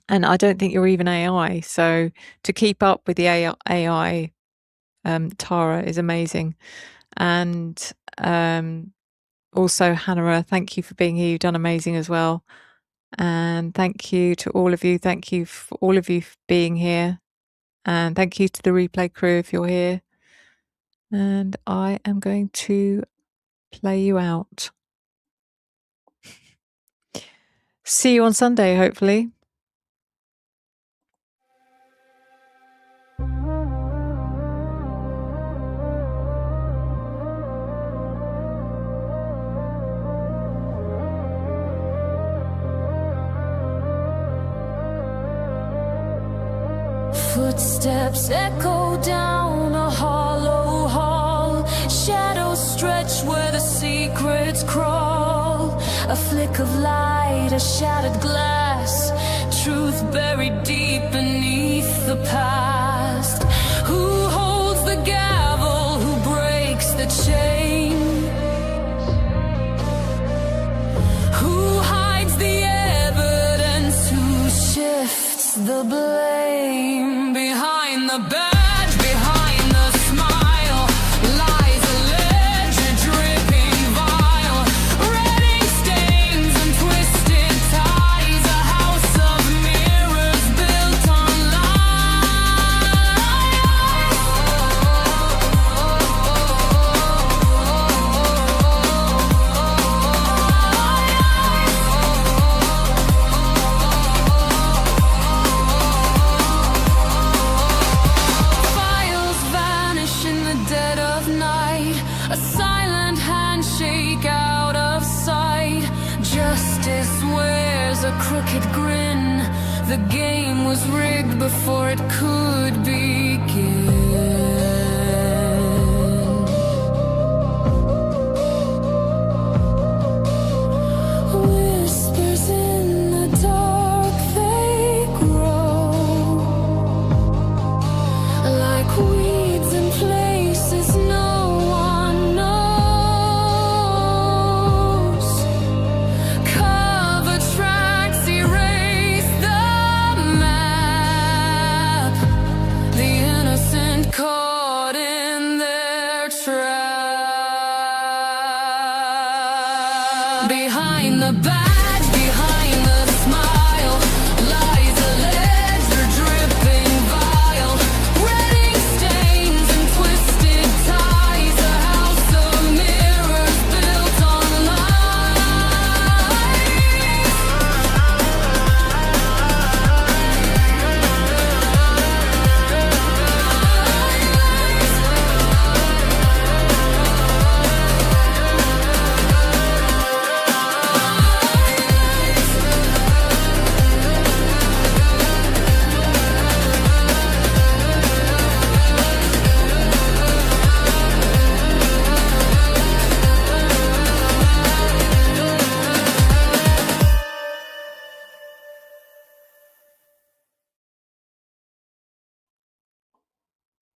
And I don't think you're even AI. So to keep up with the AI, Tara is amazing. And also, Hannah, thank you for being here. You've done amazing as well. And thank you to all of you. Thank you for all of you for being here. And thank you to the replay crew if you're here. And I am going to play you out. See you on Sunday, hopefully. Footsteps echo down a hollow hall. Shadows stretch where the secrets crawl. A flick of light, a shattered glass. Truth buried deep beneath the past. Who holds the gavel? Who breaks the chain? Who hides the evidence? Who shifts the blame? Behind the badge, behind the smile, lies a ledger dripping vile. Reading stains and twisted ties, a house of mirrors built on a silent handshake out of sight. Justice wears a crooked grin. The game was rigged before it could begin.